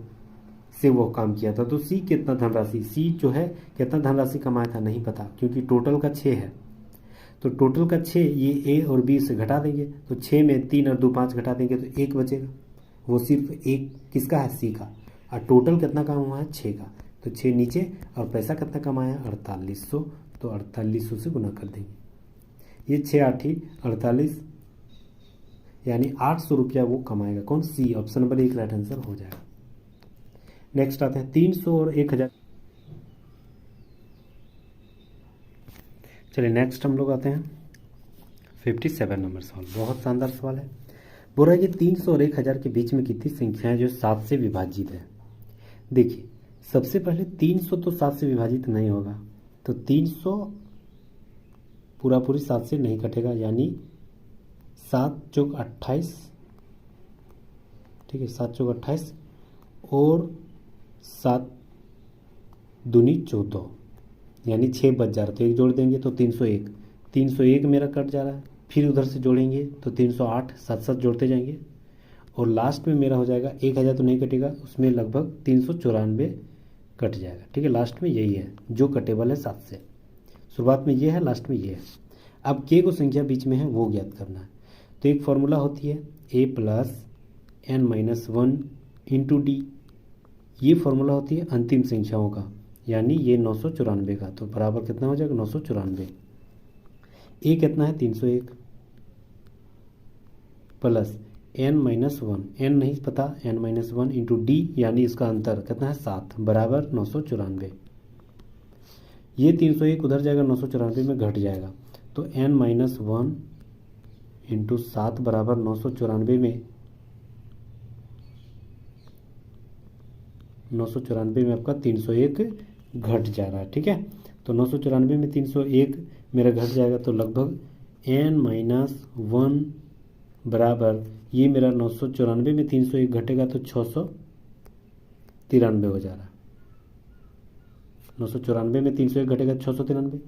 से वो काम किया था, तो सी कितना धनराशि, सी जो है कितना धनराशि कमाया था नहीं पता, क्योंकि टोटल का 6 है, तो टोटल का 6 ये ए और बी से घटा देंगे, तो 6 में 3 और 2 5 घटा देंगे तो 1 बचेगा, वो सिर्फ एक किसका है, सी का, और टोटल कितना काम हुआ है, 6 का, तो 6 नीचे, और पैसा कितना कमाया 4800, तो 4800 से गुना कर देंगे, ये 6 8 48, यानी 800 रुपया वो कमाएगा, कौन, सी। ऑप्शन नंबर 1 राइट आंसर हो जाएगा। नेक्स्ट आते हैं 300 और 1000। चलिए नेक्स्ट हम लोग आते हैं 57 नंबर सवाल, बहुत शानदार सवाल है। बोल रहा है कि 300 और 1000 के बीच में कितनी संख्याएं जो 7 से विभाजित है। देखिए सबसे पहले 300 तो 7 से विभाजित नहीं होगा, तो 300 पूरा पूरी 7 से नहीं कटेगा, यानी 7 चौक 28, ठीक है, 7 चौक 28 और 7 दूनी 14, यानी 6 बच जा रहा है। तो एक जोड़ देंगे तो 301, 301 मेरा कट जा रहा है। फिर उधर से जोड़ेंगे तो 308, 7 जोड़ते जाएंगे और लास्ट में मेरा हो जाएगा 1000 तो नहीं कटेगा, उसमें लगभग 394 कट जाएगा। ठीक है, लास्ट में यही है जो कटेबल है 7 से। शुरुआत में ये है, लास्ट में ये है। अब के को संख्या बीच में है वो ज्ञात करना है। तो एक फॉर्मूला होती है a plus n minus 1 into D, ये फॉर्मूला होती है अंतिम संख्याओं का, यानी ये 994 का। तो बराबर कितना हो जाएगा 994। ए कितना है 301 प्लस n माइनस 1, n नहीं पता, n माइनस 1 इंटू डी, यानी इसका अंतर कितना है 7, बराबर 994। ये 301 उधर जाएगा 994 में घट जाएगा, तो n माइनस 1 इंटू 7 बराबर 994 में, 994 में आपका 301 घट जा रहा है। ठीक है, तो 994 में 301 मेरा घट जाएगा, तो लगभग n माइनस 1 बराबर ये मेरा 994 में 301 घटेगा तो 693 हो जा रहा है। 994 में 301 घटेगा 693।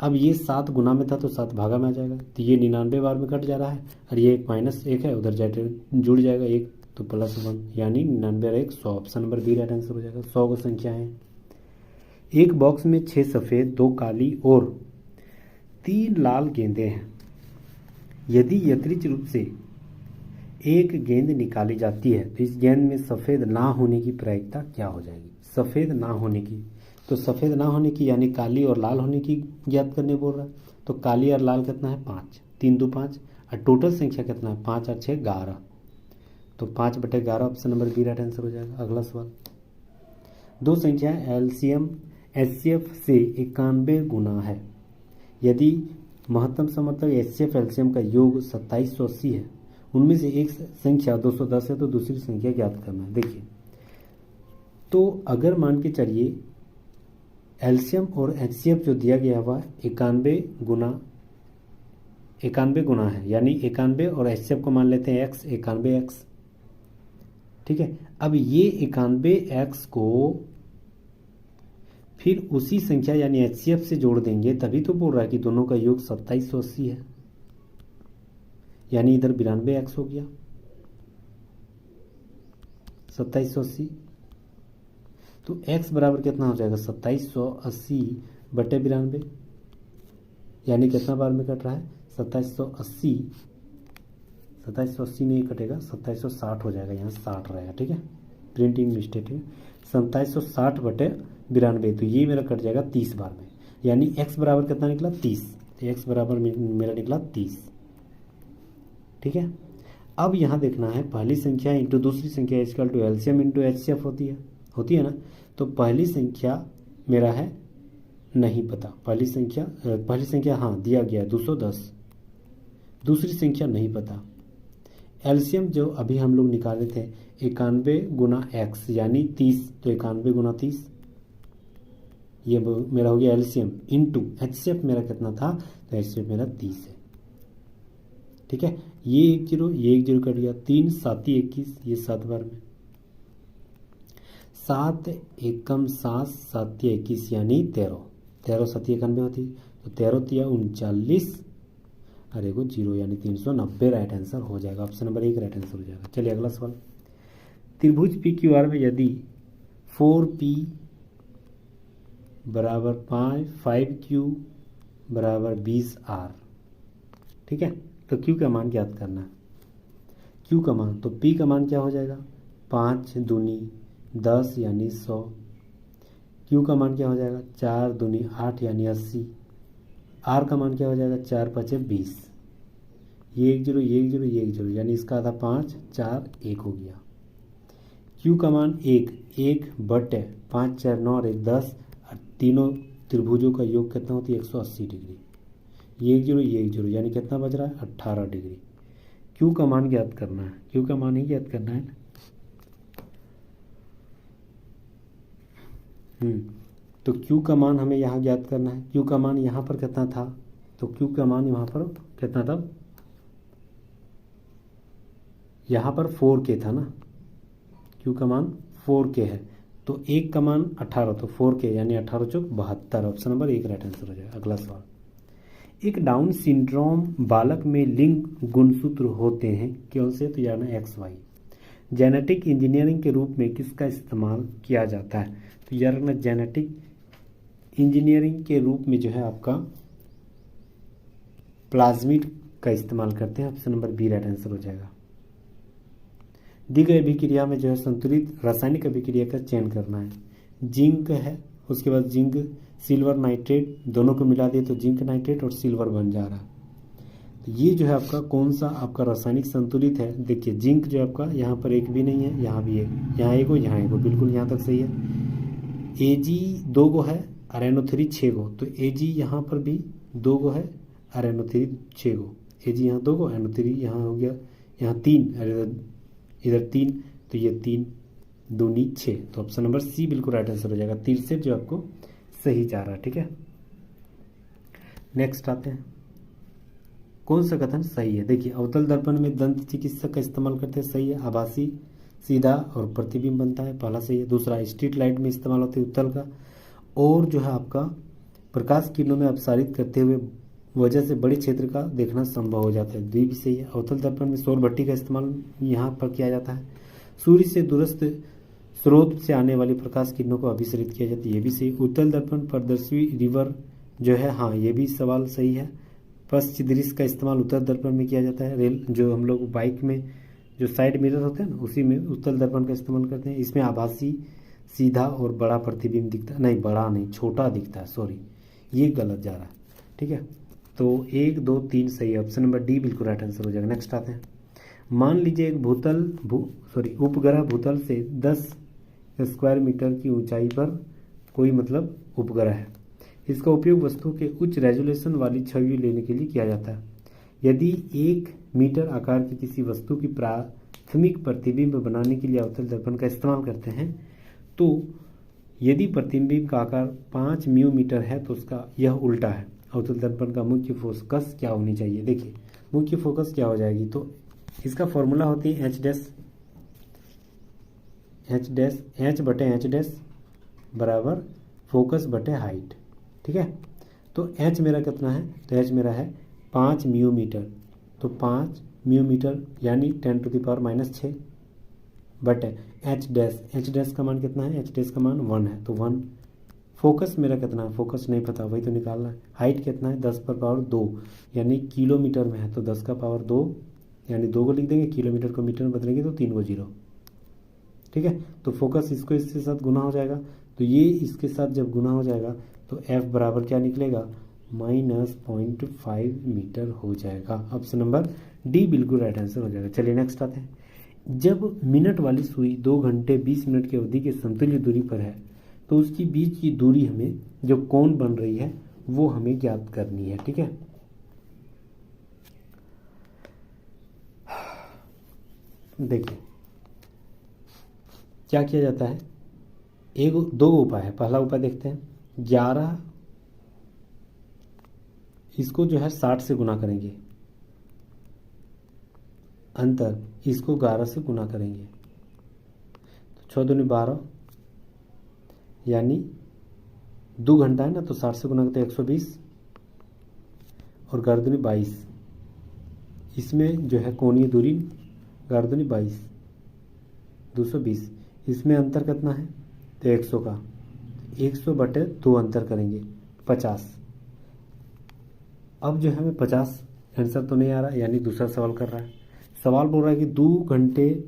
अब ये 7 गुना में था तो 7 भागा में आ जाएगा, तो ये 99 बार में कट जा रहा है, और ये एक माइनस 1 है, उधर जाए जुड़ जाएगा 1 तो प्लस 1, यानी 99 और 1 100। Option number B right answer हो जाएगा। 100 को संख्या है। एक बॉक्स में 6 सफ़ेद 2 काली और 3 लाल गेंदें हैं। यदि यथेच्छ रूप से एक गेंद निकाली जाती है तो इस गेंद में सफ़ेद ना होने की प्रायिकता क्या हो जाएगी? सफ़ेद ना होने की, तो सफ़ेद ना होने की यानी काली और लाल होने की ज्ञात करने बोल रहा है। तो काली और लाल कितना है 5, 3 2 5, और टोटल संख्या कितना है 5 और 6 11, तो 5/11 option number B right answer हो जाएगा। अगला सवाल, दो संख्या एलसीएम एचसीएफ से 91 गुना है। यदि महत्तम समर्थक एचसीएफ एलसीएम का योग 2780 है, उनमें से एक संख्या 210 है, तो दूसरी संख्या ज्ञात करना है। देखिए, तो अगर मान के चलिए एलसीएम और एचसीएफ जो दिया गया हुआ 91 गुना है, यानी 91 और एचसीएफ को मान लेते हैं x, 91x। ठीक है, अब ये 91x को फिर उसी संख्या यानी एचसीएफ से जोड़ देंगे, तभी तो बोल रहा है कि दोनों का योग 2780 है, यानी इधर 92x हो गया 2780। तो x बराबर कितना हो जाएगा 2780/92, यानी कितना बार में कट रहा है 2780, 2780 नहीं कटेगा 2760 हो जाएगा, यहाँ 60 रहेगा। ठीक है, प्रिंटिंग मिस्टेक है, 2760/92, तो ये मेरा कट जाएगा 30 बार में, यानी x बराबर कितना निकला 30, तो x बराबर मेरा निकला 30। ठीक है, अब यहाँ देखना है पहली संख्या इंटू दूसरी संख्या equal to LCM into HCF होती है ना। तो पहली संख्या मेरा है नहीं पता, पहली संख्या हाँ दिया गया 210, दूसरी संख्या नहीं पता। एलसीएम जो अभी हम लोग निकाले थे 91 गुना x यानी 30, तो 91 गुना 30 ये मेरा हो गया एलसीएम, इंटू एचसीएफ मेरा कितना था, तो एचसीएफ मेरा 30 है। ठीक है, ये 1 0 ये 1 0 कट गया, 3 7 21, ये 7 बार में, 7 एकम 7 7 21 यानी 13, 13 7 91 होती, तो 13 तिया 39 और एगो 0 यानी 390 राइट आंसर हो जाएगा। ऑप्शन नंबर 1 राइट आंसर हो जाएगा। चलिए अगला सवाल, त्रिभुज पी क्यू आर में यदि 4p बराबर 5q बराबर 20r, ठीक है, तो q का मान ज्ञात करना है। q का मान, तो p का मान क्या हो जाएगा 5 दूनी 10 यानी 100, q का मान क्या हो जाएगा 4 दूनी 8 यानी 80, r का मान क्या हो जाएगा 4 5 20, ये 1 0 ये 1 0 ये 1 0 यानी इसका आधा 5 4 1 हो गया। q का मान 1/5 4 9 और 1 10, और तीनों त्रिभुजों का योग कितना होती है 180 डिग्री, ये 1 0 ये 1 0 यानी कितना बच रहा है 18 डिग्री। q का मान ज्ञात करना है, q का मान ही ज्ञात करना है। तो Q का मान हमें यहाँ ज्ञात करना है। Q का मान यहाँ पर कितना था, तो Q का मान यहाँ पर कितना था, यहाँ पर 4K था ना, Q का मान 4K है, तो 1 का मान 18, तो 4K यानी 18 चौक 72। ऑप्शन नंबर 1 राइट आंसर हो जाएगा। अगला सवाल, एक डाउन सिंड्रोम बालक में लिंग गुणसूत्र होते हैं, कौन से, तो यानी XY। जेनेटिक इंजीनियरिंग के रूप में किसका इस्तेमाल किया जाता है, तो यार ना जेनेटिक इंजीनियरिंग के रूप में जो है आपका प्लाज्मिड का इस्तेमाल करते हैं। Option number B right answer हो जाएगा। दी गई अभिक्रिया में जो है संतुलित रासायनिक अभिक्रिया का चयन करना है। जिंक है, उसके बाद जिंक सिल्वर नाइट्रेट, दोनों को मिला दिए तो जिंक नाइट्रेट और सिल्वर बन जा रहा है। तो ये जो है आपका कौन सा आपका रासायनिक संतुलित है, देखिए जिंक जो आपका यहाँ पर एक भी नहीं है, यहाँ भी एक, यहाँ एक हो, यहाँ एक हो, बिल्कुल यहाँ तक सही है। Ag 2 गो है, RnO3 6 गो, तो Ag यहाँ पर भी 2 गो है, RnO3 6 गो, Ag यहाँ 2 गो, NO3 यहाँ हो गया, यहाँ 3, इधर 3, तो ये 3 दूनी 6, तो ऑप्शन नंबर सी बिल्कुल राइट आंसर हो जाएगा। 3 से जो आपको सही जा रहा है, ठीक है। नेक्स्ट आते हैं, कौन सा कथन सही है, देखिए अवतल दर्पण में दंत चिकित्सक का इस्तेमाल करते हैं, सही है। आभासी सीधा और प्रतिबिंब बनता है, पहला सही है। दूसरा स्ट्रीट लाइट में इस्तेमाल होती है उत्तल का, और जो है आपका प्रकाश किरणों में अपसारित करते हुए वजह से बड़े क्षेत्र का देखना संभव हो जाता है, द्वी भी सही है। अवतल दर्पण में सौर भट्टी का इस्तेमाल यहाँ पर किया जाता है। सूर्य से दूरस्थ स्रोत से आने वाली प्रकाश किरणों को अभिसरित किया जाता है, ये भी सही। उत्तल दर्पण पारदर्शी रिवर जो है, हाँ ये भी सवाल सही है। पश्च दृश्य का इस्तेमाल उत्तल दर्पण में किया जाता है। रेल जो हम लोग बाइक में जो साइड मिरर होते हैं ना, उसी में उत्तल दर्पण का इस्तेमाल करते हैं। इसमें आभासी सीधा और बड़ा प्रतिबिंब दिखता है, नहीं बड़ा नहीं छोटा दिखता है, सॉरी ये गलत जा रहा है, ठीक है। तो 1 2 3 सही है, ऑप्शन नंबर डी बिल्कुल राइट आंसर हो जाएगा। नेक्स्ट आते हैं, मान लीजिए एक उपग्रह भूतल से 10 स्क्वायर मीटर की ऊंचाई पर कोई मतलब उपग्रह है। इसका उपयोग वस्तु के उच्च रेजोल्यूशन वाली छवि लेने के लिए किया जाता है। यदि 1 मीटर आकार की किसी वस्तु की प्राथमिक प्रतिबिंब बनाने के लिए अवतल दर्पण का इस्तेमाल करते हैं, तो यदि प्रतिबिंब का आकार 5 म्यू मीटर है तो उसका यह उल्टा है। अवतल दर्पण का मुख्य फोकस क्या होनी चाहिए, देखिए मुख्य फोकस क्या हो जाएगी, तो इसका फॉर्मूला होती है H बटे H डैश बराबर फोकस बटे हाइट, ठीक है। तो H मेरा कितना है, तो H मेरा है 5 म्यू मीटर, तो 5 म्यू मीटर यानी 10⁻⁻6 बटे H डैश का मान कितना है, H डैश का मान 1 है, तो 1। फोकस मेरा कितना है, फोकस नहीं पता, वही तो निकालना है। हाइट कितना है, 10⁻2 यानी किलोमीटर में है, तो 10⁻2 यानी 2 को लिख देंगे, किलोमीटर को मीटर में बदलेंगे तो 3 को 0, ठीक है। तो फोकस इसको इसके साथ गुना हो जाएगा, तो ये इसके साथ जब गुना हो जाएगा तो F बराबर क्या निकलेगा, -0.5 मीटर हो जाएगा। ऑप्शन नंबर डी बिल्कुल राइट आंसर हो जाएगा। चलिए नेक्स्ट आते हैं, जब मिनट वाली सुई 2 घंटे 20 मिनट की अवधि के समतुल्य दूरी पर है, तो उसकी बीच की दूरी हमें जो कोण बन रही है वो हमें ज्ञात करनी है, ठीक है। देखिए क्या किया जाता है, दो उपाय है। पहला उपाय देखते हैं, 11 इसको जो है 60 से गुना करेंगे, अंतर इसको 11 से गुना करेंगे, तो 6 दूनी 12 यानी 2 घंटा है ना, तो 60 से गुना करते 120 और 11 दूनी 22, इसमें जो है कोणीय दूरी 11 दूनी 22 220, इसमें अंतर कितना है, तो 100 का 100 बटे 2 अंतर करेंगे 50। अब जो है हमें 50 आंसर तो नहीं आ रहा, यानी दूसरा सवाल कर रहा है। सवाल बोल रहा है कि 2 घंटे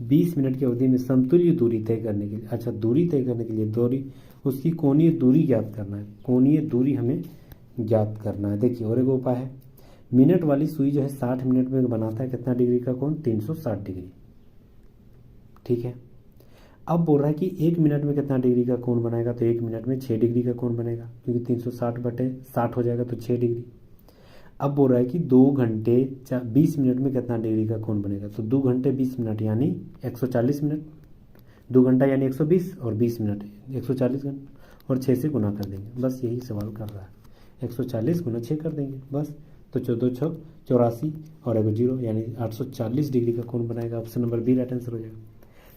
20 मिनट की अवधि में समतुल्य दूरी तय करने के लिए, अच्छा दूरी तय करने के लिए दूरी उसकी कोणीय दूरी ज्ञात करना है, कोणीय दूरी हमें ज्ञात करना है। देखिए और एक उपाय है, मिनट वाली सुई जो है 60 मिनट में बनाता है कितना डिग्री का कोण, 360 डिग्री, ठीक है। अब बोल रहा है कि 1 मिनट में कितना डिग्री का कोण बनाएगा, तो 1 मिनट में 6 डिग्री का कोण बनेगा, क्योंकि 360 बटे 60 हो जाएगा तो 6 डिग्री। अब बोल रहा है कि 2 घंटे 20 मिनट में कितना डिग्री का कोण बनेगा, तो 2 घंटे 20 मिनट यानी 140 मिनट। 2 घंटा यानी 120 और 20 मिनट 140 घंटा और 6 से गुना कर देंगे। बस यही सवाल कर रहा है। 140 गुना 6 कर देंगे बस। तो 14 6 84 और एगो 0 यानी 840 डिग्री का कोण बनाएगा। Option number B right answer हो जाएगा।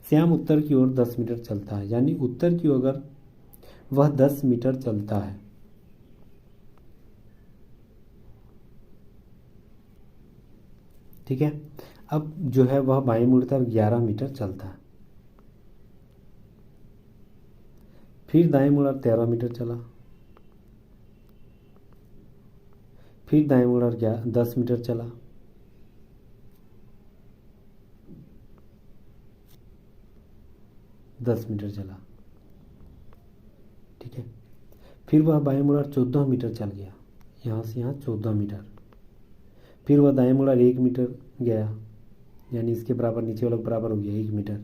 श्याम उत्तर की ओर 10 मीटर चलता है, यानी उत्तर की ओर अगर वह 10 मीटर चलता है, ठीक है। अब जो है वह बाएं मुड़कर 11 मीटर चलता है, फिर दाएं मुड़ा 13 मीटर चला, फिर दाएं मुड़ा 10 मीटर चला, चला, ठीक है। फिर वह बाएं मुड़ा 14 मीटर चल गया, यहाँ से यहाँ 14 मीटर। फिर वह दाएं मुड़ा 1 मीटर गया, यानी इसके बराबर नीचे वाला बराबर हो गया 1 मीटर।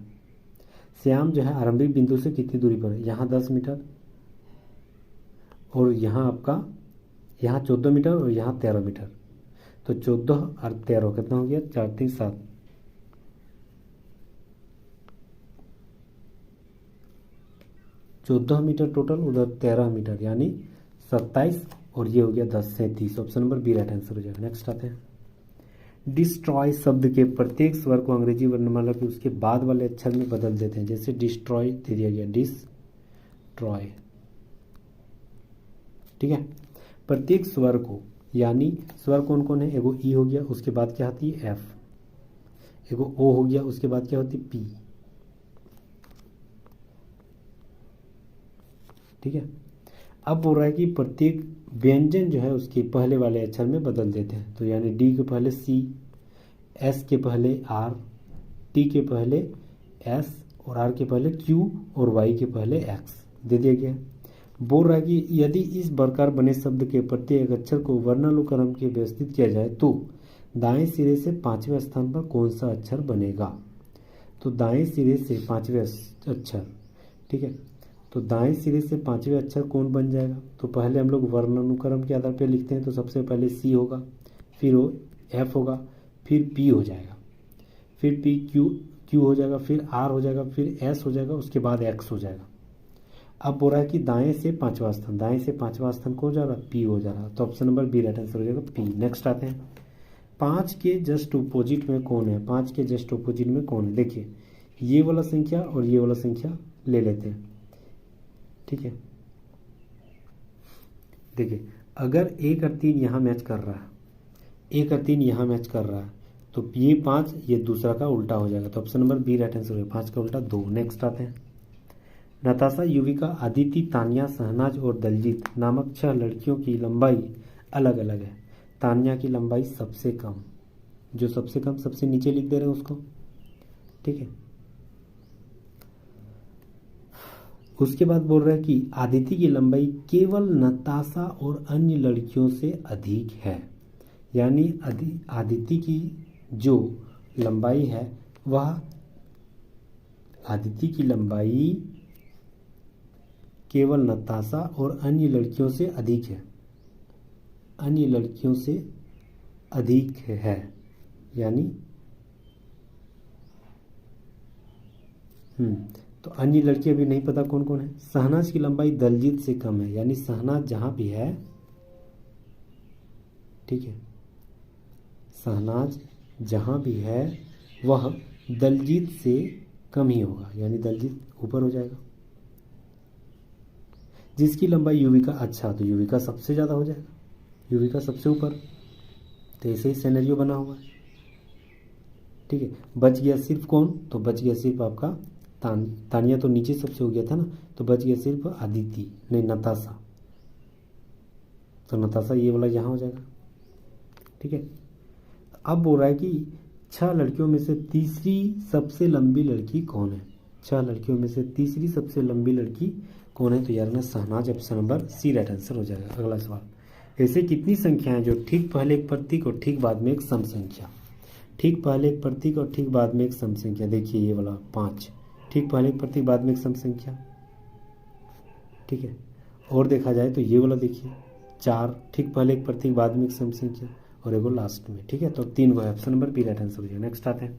श्याम जो है आरंभिक बिंदु से कितनी दूरी पर है, यहाँ 10 मीटर और यहाँ आपका यहाँ 14 मीटर और यहाँ 13 मीटर। तो 14 और 13 कितना हो गया, 4 3 7, 14 मीटर टोटल, उधर 13 मीटर यानी 27 और ये हो गया 10 37। Option number B right answer हो जाएगा। नेक्स्ट आते हैं। डिस्ट्रॉय शब्द के प्रत्येक स्वर को अंग्रेजी वर्णमाला के उसके बाद वाले अक्षर में बदल देते हैं। जैसे डिस्ट्रॉय दे दिया गया, डिस्ट्रॉय, ठीक है। प्रत्येक स्वर को, यानी स्वर कौन कौन है, एगो ई हो गया, उसके बाद क्या आती है एफ, एगो ओ हो गया, उसके बाद क्या होती है पी, ठीक है। अब बोल रहा है कि प्रत्येक व्यंजन जो है उसके पहले वाले अक्षर में बदल देते हैं। तो यानी डी के पहले सी, एस के पहले आर, टी के पहले एस और आर के पहले क्यू और वाई के पहले एक्स दे दिया गया है। बोल रहा है कि यदि इस प्रकार बने शब्द के प्रत्येक अक्षर को वर्णानुक्रम के व्यवस्थित किया जाए तो दाएं सिरे से 5वें स्थान पर कौन सा अक्षर बनेगा। तो दाएं सिरे से 5वें अक्षर, ठीक है। तो दाएं सिरे से 5वें अक्षर कौन बन जाएगा। तो पहले हम लोग वर्णानुक्रम के आधार पर लिखते हैं। तो सबसे पहले सी होगा, फिर वो एफ होगा, फिर पी हो जाएगा, फिर पी क्यू हो जाएगा, फिर आर हो जाएगा, फिर एस हो जाएगा, उसके बाद एक्स हो जाएगा। अब बोल रहा है कि दाएं से 5वां स्थान, दाएं से 5वां स्थान को हो जा रहा है, पी हो जा रहा है। तो option number B right answer हो जाएगा पी। नेक्स्ट आते हैं। 5 के जस्ट अपोजिट में कौन है, 5 के जस्ट अपोजिट में कौन है। देखिए ये वाला संख्या और ये वाला संख्या ले लेते हैं, ठीक है। देखिए अगर 1 और 3 यहाँ मैच कर रहा है, 1 और 3 यहाँ मैच कर रहा है, तो ये 5 ये दूसरा का उल्टा हो जाएगा। तो option number B right answer है, 5 का उल्टा 2। नेक्स्ट आते हैं। नताशा, युविका, आदिति, तान्या, शहनाज और दलजीत नामक 6 लड़कियों की लंबाई अलग अलग है। तान्या की लंबाई सबसे कम, जो सबसे कम सबसे नीचे लिख दे रहे हैं उसको, ठीक है। उसके बाद बोल रहा है कि आदिति की लंबाई केवल नताशा और अन्य लड़कियों से अधिक है। यानी आदिति की जो लंबाई है वह, आदिति की लंबाई केवल नताशा और अन्य लड़कियों से अधिक है, अन्य लड़कियों से अधिक है। यानी तो अन्य लड़की अभी नहीं पता कौन कौन है। शहनाज की लंबाई दलजीत से कम है, यानी शहनाज जहां भी है, ठीक है, शहनाज जहां भी है वह दलजीत से कम ही होगा, यानी दलजीत ऊपर हो जाएगा। जिसकी लंबाई युविका, अच्छा तो युविका सबसे ज़्यादा हो जाएगा, युविका सबसे ऊपर। तो ऐसे ही सिनेरियो बना हुआ है, ठीक है। बच गया सिर्फ कौन, तो बच गया सिर्फ आपका तानिया तो नीचे सबसे हो गया था ना, तो बच गया सिर्फ आदिति, नहीं नताशा। तो नताशा ये वाला यहाँ हो जाएगा, ठीक है। अब बोल रहा है कि 6 लड़कियों में से तीसरी सबसे लंबी लड़की कौन है। 6 लड़कियों में से तीसरी सबसे लंबी लड़की कौन है। तो यार ना Shahnaz, option number C right answer हो जाएगा। अगला सवाल। ऐसे कितनी संख्याएं जो ठीक पहले एक प्रतीक और ठीक बाद में एक सम संख्या, ठीक पहले एक प्रतीक और ठीक बाद में एक सम संख्या। देखिए ये वाला 5 ठीक पहले एक प्रतीक बाद में एक सम संख्या, ठीक है। और देखा जाए तो ये वाला देखिए 4 ठीक पहले एक प्रतीक बाद में एक सम संख्या और एगो लास्ट में, ठीक है। तो 3 को है, option number B right answer हो जाएगा। नेक्स्ट आते हैं।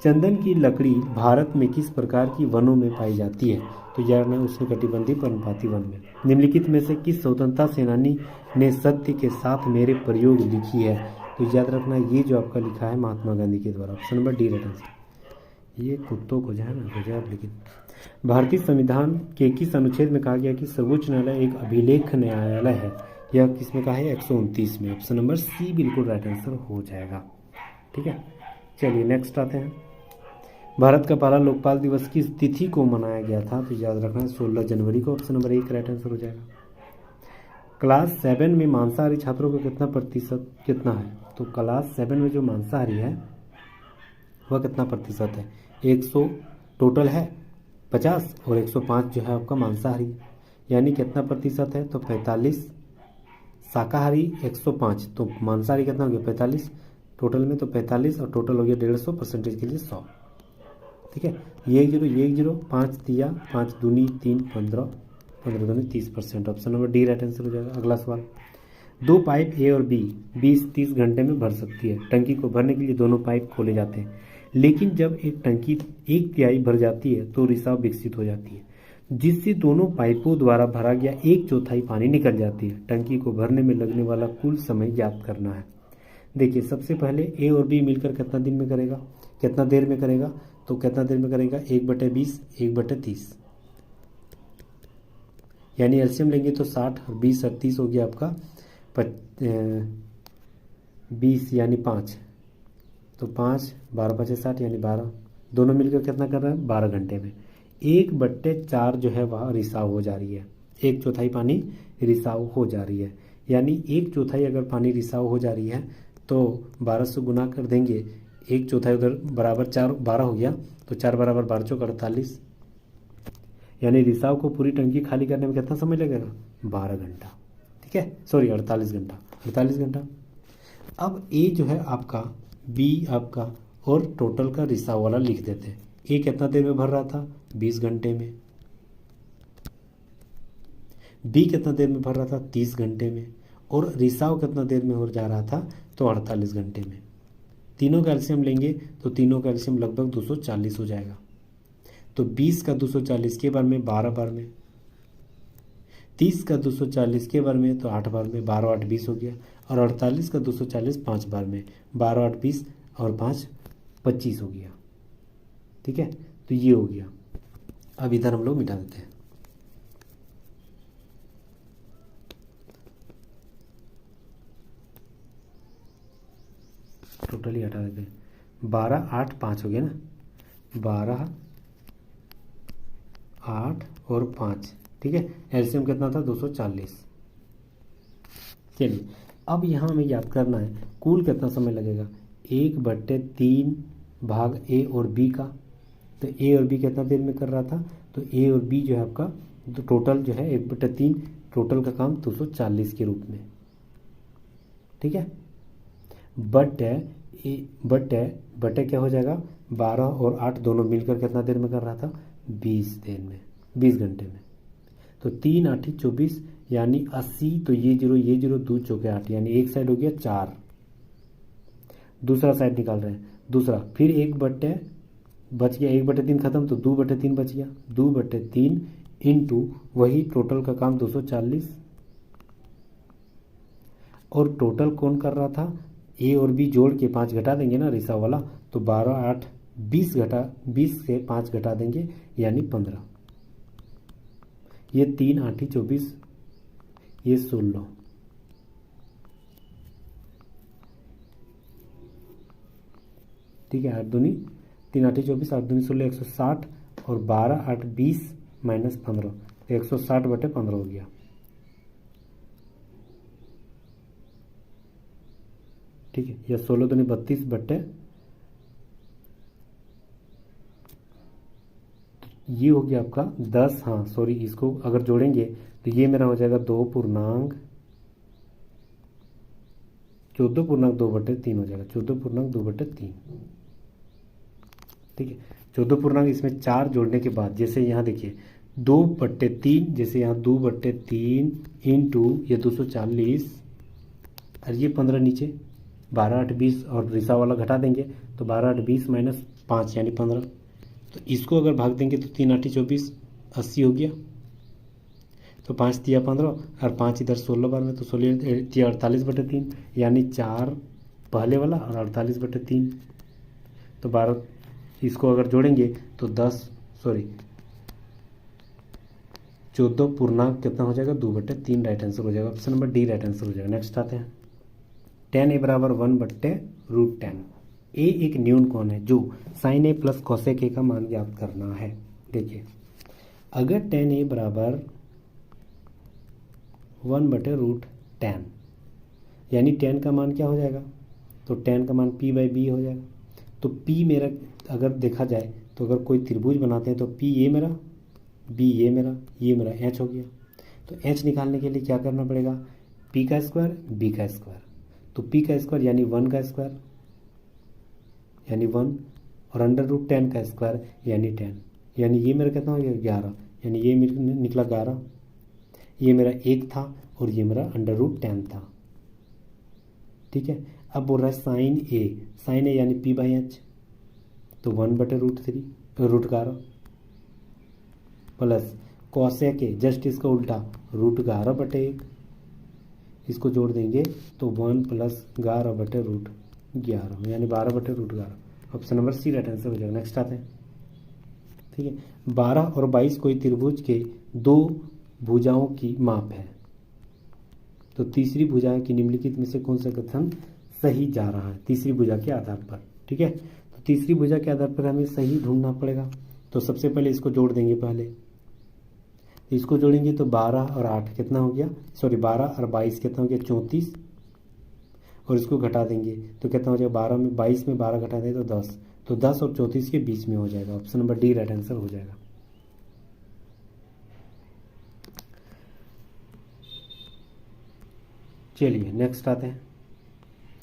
चंदन की लकड़ी भारत में किस प्रकार की वनों में पाई जाती है? तो यार ना उष्णकटिबंधीय पर्णपाती वन में। निम्नलिखित में से किस स्वतंत्रता सेनानी ने सत्य के साथ मेरे प्रयोग लिखी है? तो याद रखना ये जो आपका लिखा है महात्मा गांधी के द्वारा। Option number D right answer. ये कुत्तों को जो है ना गजब लिखित। भारतीय संविधान के किस अनुच्छेद में कहा गया कि सर्वोच्च न्यायालय एक अभिलेख न्यायालय है? यह किसमें कहा है? 129 में। ऑप्शन नंबर सी बिल्कुल राइट आंसर हो जाएगा। ठीक है, चलिए नेक्स्ट आते हैं। भारत का पहला लोकपाल दिवस किस तिथि को मनाया गया था? तो याद रखना 16 जनवरी को। ऑप्शन नंबर 1 राइट आंसर हो जाएगा। क्लास 7 में मांसाहारी छात्रों का कितना प्रतिशत कितना है? तो क्लास 7 में जो मांसाहारी है वह कितना प्रतिशत है? 100 टोटल है 50 और 105 जो है आपका मांसाहारी, यानी कितना प्रतिशत है? तो 45। शाकाहारी 105, तो मांसाहारी कितना हो गया? 45 टोटल में, तो 45 और टोटल हो गया 150, परसेंटेज के लिए 100। ठीक है, ये 1 0 5 दिया, 5 दूनी 3 15, 15 दूनी 30%। Option number D right answer हो जाएगा। अगला सवाल, दो पाइप ए और बी 20-30 घंटे में भर सकती है। टंकी को भरने के लिए दोनों पाइप खोले जाते हैं, लेकिन जब एक टंकी 1/3 भर जाती है तो रिसाव विकसित हो जाती है, जिससे दोनों पाइपों द्वारा भरा गया 1/4 पानी निकल जाती है। टंकी को भरने में लगने वाला कुल समय ज्ञात करना है। देखिए, सबसे पहले ए और बी मिलकर कितना दिन में करेगा, कितना देर में करेगा? तो कितना देर में करेगा? 1/20 1/30, यानी एलसीएम लेंगे तो 60 और 20 38 हो गया आपका 20 यानी 5, तो 5 12 5 60 यानी 12, दोनों मिलकर कितना कर रहे हैं? 12 घंटे में। 1/4 जो है वह रिसाव हो जा रही है, 1/4 पानी रिसाव हो जा रही है, यानी 1/4 अगर पानी रिसाव हो जा रही है तो 12 से गुना कर देंगे, 1/4 उधर बराबर 4 12 हो गया, तो 4 बराबर 12 चौक 48, यानी रिसाव को पूरी टंकी खाली करने में कितना समय लगेगा? 12 घंटा। ठीक है, सॉरी 48 घंटा, 48 घंटा। अब ए जो है आपका, बी आपका और टोटल का रिसाव वाला लिख देते हैं। ए कितना देर में भर रहा था? 20 घंटे में। बी कितना देर में भर रहा था? 30 घंटे में। और रिसाव कितना देर में हो जा रहा था? तो 48 घंटे में। तीनों का एलसीएम लेंगे तो तीनों का एलसीएम लगभग 240 हो जाएगा। तो 20 का 240 के बार में 12 बार में, 30 का 240 के बार में तो 8 बार में, 12 8 20 हो गया, और 48 का 240 5 बार में, 12 8 20 और 5 25 हो गया। ठीक है, तो ये हो गया। अब इधर हम लोग मिटा देते हैं। टोटली हटा देते हैं। 12 8 5 हो गया ना, 12 8 और 5। ठीक है, एलसीएम कितना था? 240। चलिए, अब यहाँ हमें याद करना है कुल कितना समय लगेगा। 1/3 भाग ए और बी का, तो ए और बी कितना देर में कर रहा था? तो ए और बी जो है आपका तो टोटल जो है 1/3, टोटल का काम 240 के रूप में। ठीक है, बटे क्या हो जाएगा? 12 और 8 दोनों मिलकर कितना देर में कर रहा था? 20 देर में, 20 घंटे में। तो 3 8 24 यानी 80, तो ये 0 2 चौके 8, यानी एक साइड हो गया 4, दूसरा साइड निकाल रहे हैं, दूसरा फिर 1 बटे बच गया, 1/3 खत्म, तो 2/3 बच गया, 2/3 इंटू वही टोटल का काम 240, और टोटल कौन कर रहा था? ए और बी जोड़ के 5 घटा देंगे ना रिसाव वाला, तो 12 8 20 घटा, 20 से 5 घटा देंगे यानी 15, ये 3 8 24, ये 16, ठीक है, 8 दूनी 3 8 24, 8 दूनी 16, 160, और 12 8 20 माइनस 15, 160/15 हो गया। ठीक है, यह 16 दूनी 32 बटे, ये हो गया आपका 10, हाँ सॉरी, इसको अगर जोड़ेंगे तो ये मेरा हो जाएगा 14.2/3 हो जाएगा, 14.2/3। ठीक है, 14 इसमें 4 जोड़ने के बाद, जैसे यहाँ देखिए 2/3, जैसे यहाँ 2/3 इंटू ये 240, और ये 15 नीचे, 12 8 20 और रिसा वाला घटा देंगे, तो 12 8 20 माइनस 5 यानी 15। तो इसको अगर भाग देंगे तो 3 8 24, 80 हो गया। तो 5 तिया 15 और 5 इधर 16 बार में, तो 16 तिया 48/3 यानी 4 पहले वाला और 48/3। तो 12 इसको अगर जोड़ेंगे तो 14 पूर्णांक कितना हो जाएगा, 2/3 राइट आंसर हो जाएगा। Option number D right answer हो जाएगा। नेक्स्ट आते हैं, tan a बराबर 1/√10। ए एक न्यून कोण है जो sin a plus cosec a का मान ज्ञात करना है। देखिए अगर tan a बराबर 1/√10 यानी tan का मान क्या हो जाएगा, तो tan का मान p/b हो जाएगा। तो p मेरा अगर देखा जाए तो अगर कोई त्रिभुज बनाते हैं तो p ये मेरा, b ये मेरा h हो गया। तो h निकालने के लिए क्या करना पड़ेगा, p का स्क्वायर b का स्क्वायर। तो p का स्क्वायर यानी 1 का स्क्वायर यानी 1 और √10 का स्क्वायर यानी 10, यानी ये मेरा कितना हो गया 11, यानी ये निकला 11। ये मेरा 1 था और ये मेरा √10 था। ठीक है, अब बोल रहा है साइन ए यानी p/h, तो 1/√3 प्लस कॉसेक ए जस्ट इसका उल्टा √11/1। इसको जोड़ देंगे तो 1 + 11/√11 यानी 12/√11। Option number C right answer हो जाएगा। नेक्स्ट आते हैं, ठीक है, 12 और 22 कोई त्रिभुज के दो भुजाओं की माप है, तो तीसरी भुजा की निम्नलिखित में से कौन सा कथन सही जा रहा है तीसरी भुजा के आधार पर। ठीक है, तो तीसरी भुजा के आधार पर हमें सही ढूंढना पड़ेगा। तो सबसे पहले इसको जोड़ देंगे, पहले इसको जोड़ेंगे तो 12 और 8 कितना हो गया, 12 और 22 कितना हो गया 34, और इसको घटा देंगे तो कितना हो जाएगा 22 में 12 घटा दें तो 10, तो 10 और 34 के बीच में हो जाएगा। Option number D right answer हो जाएगा। चलिए नेक्स्ट आते हैं,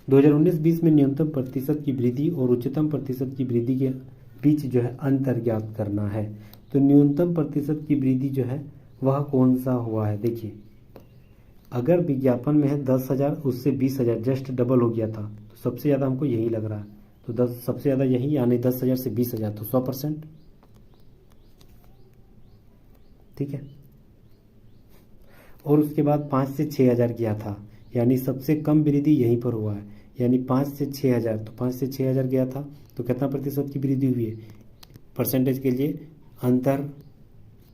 2019-20 में न्यूनतम प्रतिशत की वृद्धि और उच्चतम प्रतिशत की वृद्धि के बीच जो है अंतर ज्ञात करना है। तो न्यूनतम प्रतिशत की वृद्धि जो है वह कौन सा हुआ है, देखिए अगर विज्ञापन में है 10,000 उससे 20,000 जस्ट डबल हो गया था, तो सबसे ज़्यादा हमको यही लग रहा है, तो 10 सबसे ज़्यादा यही, यानी 10,000 से 20,000 तो 100%। ठीक है, और उसके बाद 5 से 6,000 गया था, यानी सबसे कम वृद्धि यहीं पर हुआ है, यानी 5 से 6,000, तो 5 से 6,000 गया था तो कितना प्रतिशत की वृद्धि हुई है, परसेंटेज के लिए अंतर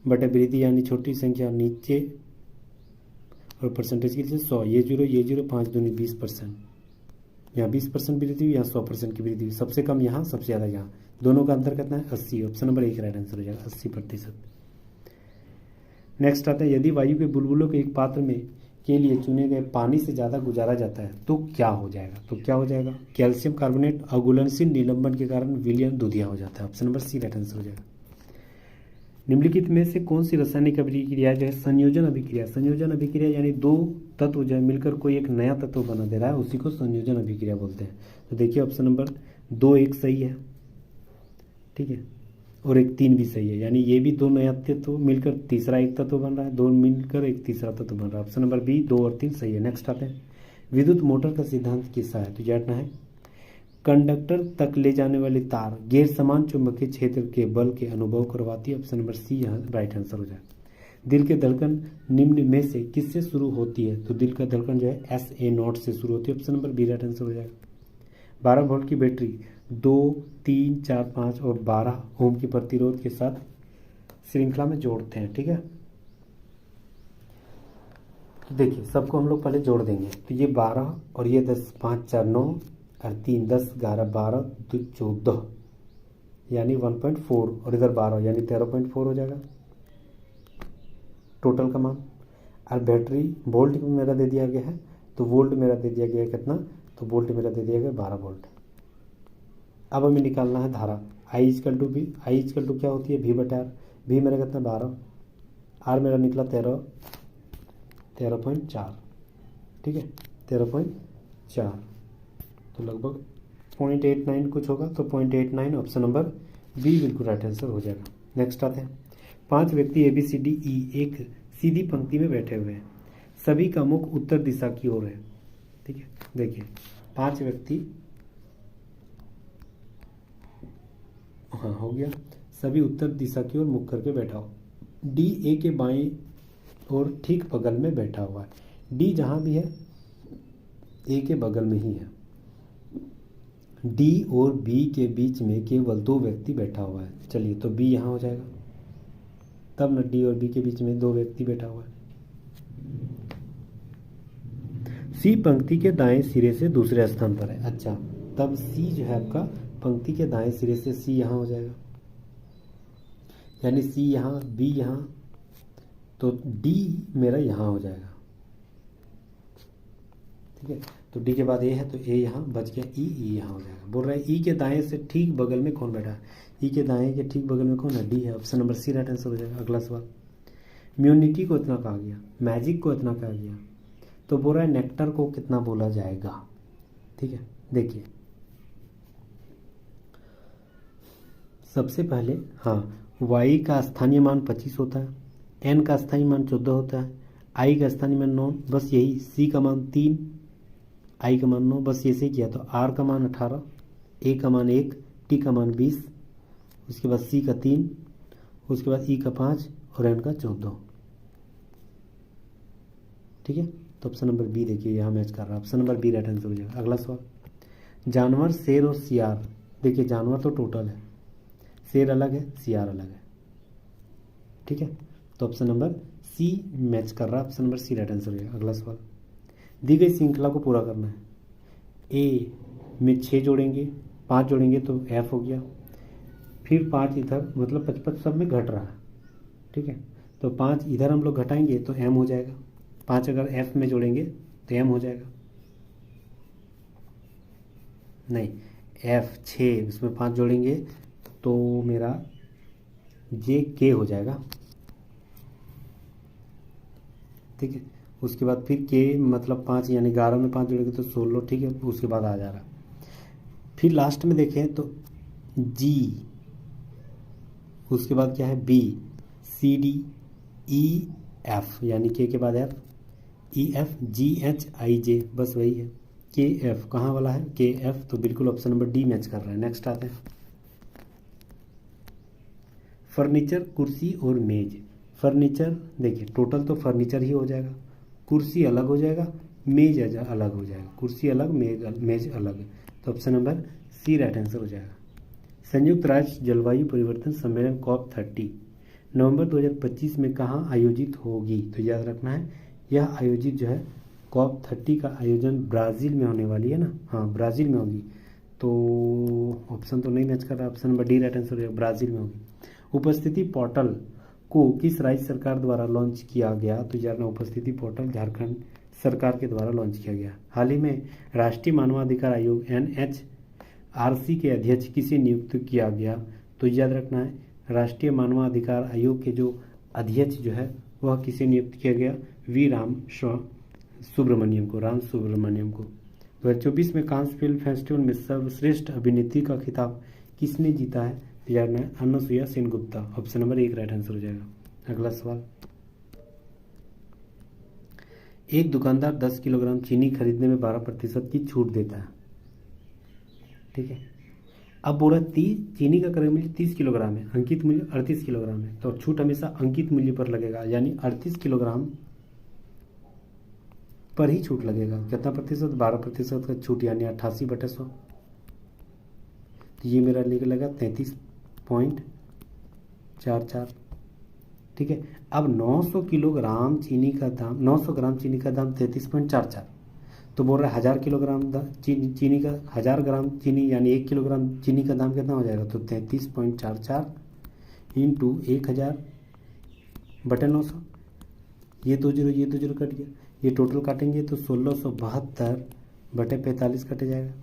बटे वृद्धि यानी छोटी संख्या नीचे, और परसेंटेज के लिए 100, ये 0 5 दूनी 20%, यहाँ 20% वृद्धि हुई, यहाँ 100% की वृद्धि हुई, सबसे कम यहाँ सबसे ज़्यादा यहाँ, दोनों का अंतर कितना है 80। ऑप्शन नंबर 1 राइट आंसर हो जाएगा, 80%। नेक्स्ट आता है, यदि वायु के बुलबुलों के एक पात्र में के लिए चुने गए पानी से ज़्यादा गुजारा जाता है तो क्या हो जाएगा, कैल्शियम कार्बोनेट अघुलनशील निलंबन के कारण विलयन दूधिया हो जाता है। Option number C right answer हो जाएगा। निम्नलिखित में से कौन सी रासायनिक अभिक्रिया जो है संयोजन अभिक्रिया यानी दो तत्व जो है मिलकर कोई एक नया तत्व बना दे रहा है, उसी को संयोजन अभिक्रिया बोलते हैं। तो देखिए ऑप्शन नंबर 2 एक सही है, ठीक है, और एक 3 भी सही है, यानी ये भी दो नया तत्व मिलकर तीसरा एक तत्व बन रहा है, दो मिलकर एक तीसरा तत्व बन रहा है। ऑप्शन नंबर बी 2 और 3 सही है। नेक्स्ट आते हैं, विद्युत मोटर का सिद्धांत किसका है, तो जानना है कंडक्टर तक ले जाने वाली तार गैर समान चुंबकीय क्षेत्र के बल के अनुभव करवाती है। ऑप्शन नंबर सी यहाँ राइट आंसर हो जाए। दिल के धड़कन निम्न में से किससे शुरू होती है, तो दिल का धड़कन जो है SA0 से शुरू होती है। Option number B right answer हो जाएगा। 12 वोल्ट की बैटरी 2, 3, 4, 5 और 12 ओम की प्रतिरोध के साथ श्रृंखला में जोड़ते हैं। ठीक है, तो देखिए सबको हम लोग पहले जोड़ देंगे, तो ये 12 और ये 10, 5 4 9 और 3 10 11 12 2 14 यानी 1.4 और इधर 12 यानी 13.4 हो जाएगा टोटल का मान। और बैटरी वोल्ट में मेरा दे दिया गया है, तो वोल्ट मेरा दे दिया गया है कितना, तो वोल्ट मेरा दे दिया गया 12 वोल्ट। अब हमें निकालना है धारा I equal to V। I equal to क्या होती है V/R। V मेरा कितना 12, R मेरा निकला 13.4, ठीक है 13.4, तो लगभग 0.89 कुछ होगा, तो 0.89 ऑप्शन नंबर बी बिल्कुल राइट आंसर हो जाएगा। नेक्स्ट आते हैं, 5 व्यक्ति ABCDE एक सीधी पंक्ति में बैठे हुए हैं, सभी का मुख उत्तर दिशा की ओर है। ठीक है, देखिए 5 व्यक्ति हाँ हो गया। सभी उत्तर दिशा की ओर मुख करके बैठा हो। डी ए के बाएं और ठीक बगल में बैठा हुआ है। डी जहाँ भी है ए के बगल में ही है। डी और बी के बीच में केवल दो व्यक्ति बैठा हुआ है। चलिए तो बी यहाँ हो जाएगा, तब न डी और बी के बीच में दो व्यक्ति बैठा हुआ है। सी पंक्ति के दाएं सिरे से दूसरे स्थान पर है। अच्छा, तब सी जो है आपका पंक्ति के दाएं सिरे से सी यहाँ हो जाएगा, यानी सी यहाँ, बी यहाँ, तो डी मेरा यहाँ हो जाएगा। ठीक है, तो डी के बाद ए है तो ए यहाँ बच गया, ई यहाँ हो जाएगा। बोल रहा है ई के दाएं से ठीक बगल में कौन बैठा है? ई के दाएं के ठीक बगल में कौन है? डी है। Option number C right answer हो जाएगा। अगला सवाल, इम्यूनिटी को इतना कहा गया, मैजिक को इतना कहा गया, तो बोल रहा है नेक्टर को कितना बोला जाएगा? ठीक है, देखिए सबसे पहले हाँ, y का स्थानीय मान 25 होता है, n का स्थानीय मान 14 होता है, i का स्थानीय मान 9, बस यही। c का मान 3, i का मान 9, बस ऐसे किया। तो r का मान 18, a का मान 1, t का मान 20, उसके बाद c का 3, उसके बाद e का 5 और n का 14। ठीक है, तो ऑप्शन नंबर बी देखिए यहाँ मैच कर रहा है। Option number B right answer हो जाएगा। अगला सवाल, जानवर शेर और सियार, देखिए जानवर तो टोटल है, शेर अलग है, सियार अलग है। ठीक है, तो ऑप्शन नंबर सी मैच कर रहा है। Option number C right answer हो जाएगा। अगला सवाल, दी गई श्रृंखला को पूरा करना है। ए में 6 जोड़ेंगे, 5 जोड़ेंगे तो एफ हो गया, फिर 5 इधर, मतलब 55 सब में घट रहा है। ठीक है, तो 5 इधर हम लोग घटाएंगे तो एम हो जाएगा, 5 अगर एफ में जोड़ेंगे तो एम हो जाएगा। नहीं, एफ 6 उसमें 5 जोड़ेंगे तो मेरा जे के हो जाएगा। ठीक है, उसके बाद फिर के मतलब 5 यानी 11 में 5 जोड़ेंगे तो 16। ठीक है, उसके बाद आ जा रहा। फिर लास्ट में देखें तो जी, उसके बाद क्या है B, C D, E F, यानी के बाद F, E F, G H I J, बस वही है। के एफ कहाँ वाला है? के एफ, तो बिल्कुल ऑप्शन नंबर डी मैच कर रहा है। नेक्स्ट आते हैं, फर्नीचर, कुर्सी और मेज। फर्नीचर देखिए टोटल तो फर्नीचर ही हो जाएगा, कुर्सी अलग हो जाएगा, मेज अलग हो जाएगा, कुर्सी अलग, मेज अलग, तो option number C right answer हो जाएगा। संयुक्त राष्ट्र जलवायु परिवर्तन सम्मेलन COP 30 नवंबर 2025 में कहाँ आयोजित होगी? तो याद रखना है, यह आयोजित जो है COP 30 का आयोजन ब्राज़ील में होने वाली है ना। हाँ, ब्राज़ील में होगी, तो ऑप्शन तो नहीं मैच कर रहा। Option number D right answer हो जाएगा, ब्राज़ील में होगी। उपस्थिति पोर्टल को किस राज्य सरकार द्वारा लॉन्च किया गया? तो यार उपस्थिति पोर्टल झारखंड सरकार के द्वारा लॉन्च किया गया। हाल ही में राष्ट्रीय मानवाधिकार आयोग NHRC के अध्यक्ष किसे नियुक्त किया गया? तो याद रखना है, राष्ट्रीय मानवाधिकार आयोग के जो अध्यक्ष जो है वह किसे नियुक्त किया गया? वी राम सुब्रमण्यम को, राम सुब्रमण्यम को। 2024 में कांस फिल्म फेस्टिवल में सर्वश्रेष्ठ अभिनेत्री का खिताब किसने जीता है? तो यार मैं Anasuya Sengupta, option number 1 right answer हो जाएगा। अगला सवाल, एक दुकानदार 10 किलोग्राम चीनी खरीदने में 12% की छूट देता है। ठीक है, अब बोला चीनी का क्रय मूल्य 30 किलोग्राम है, अंकित मूल्य 38 किलोग्राम है, तो छूट हमेशा अंकित मूल्य पर लगेगा, यानी 38 किलोग्राम पर ही छूट लगेगा। कितना प्रतिशत? 12% का छूट, यानी 88/100, तो ये मेरा निकलेगा 33.44। ठीक है, अब 900 किलोग्राम चीनी का दाम, 900 ग्राम चीनी का दाम 33.44, तो बोल रहा है 1000 किलोग्राम चीनी का, 1000 ग्राम चीनी यानी 1 किलोग्राम चीनी का दाम कितना हो जाएगा? तो 33.44 इंटू 1000/900, ये तो जीरो कट गया, ये टोटल काटेंगे तो 1672/45 कट जाएगा।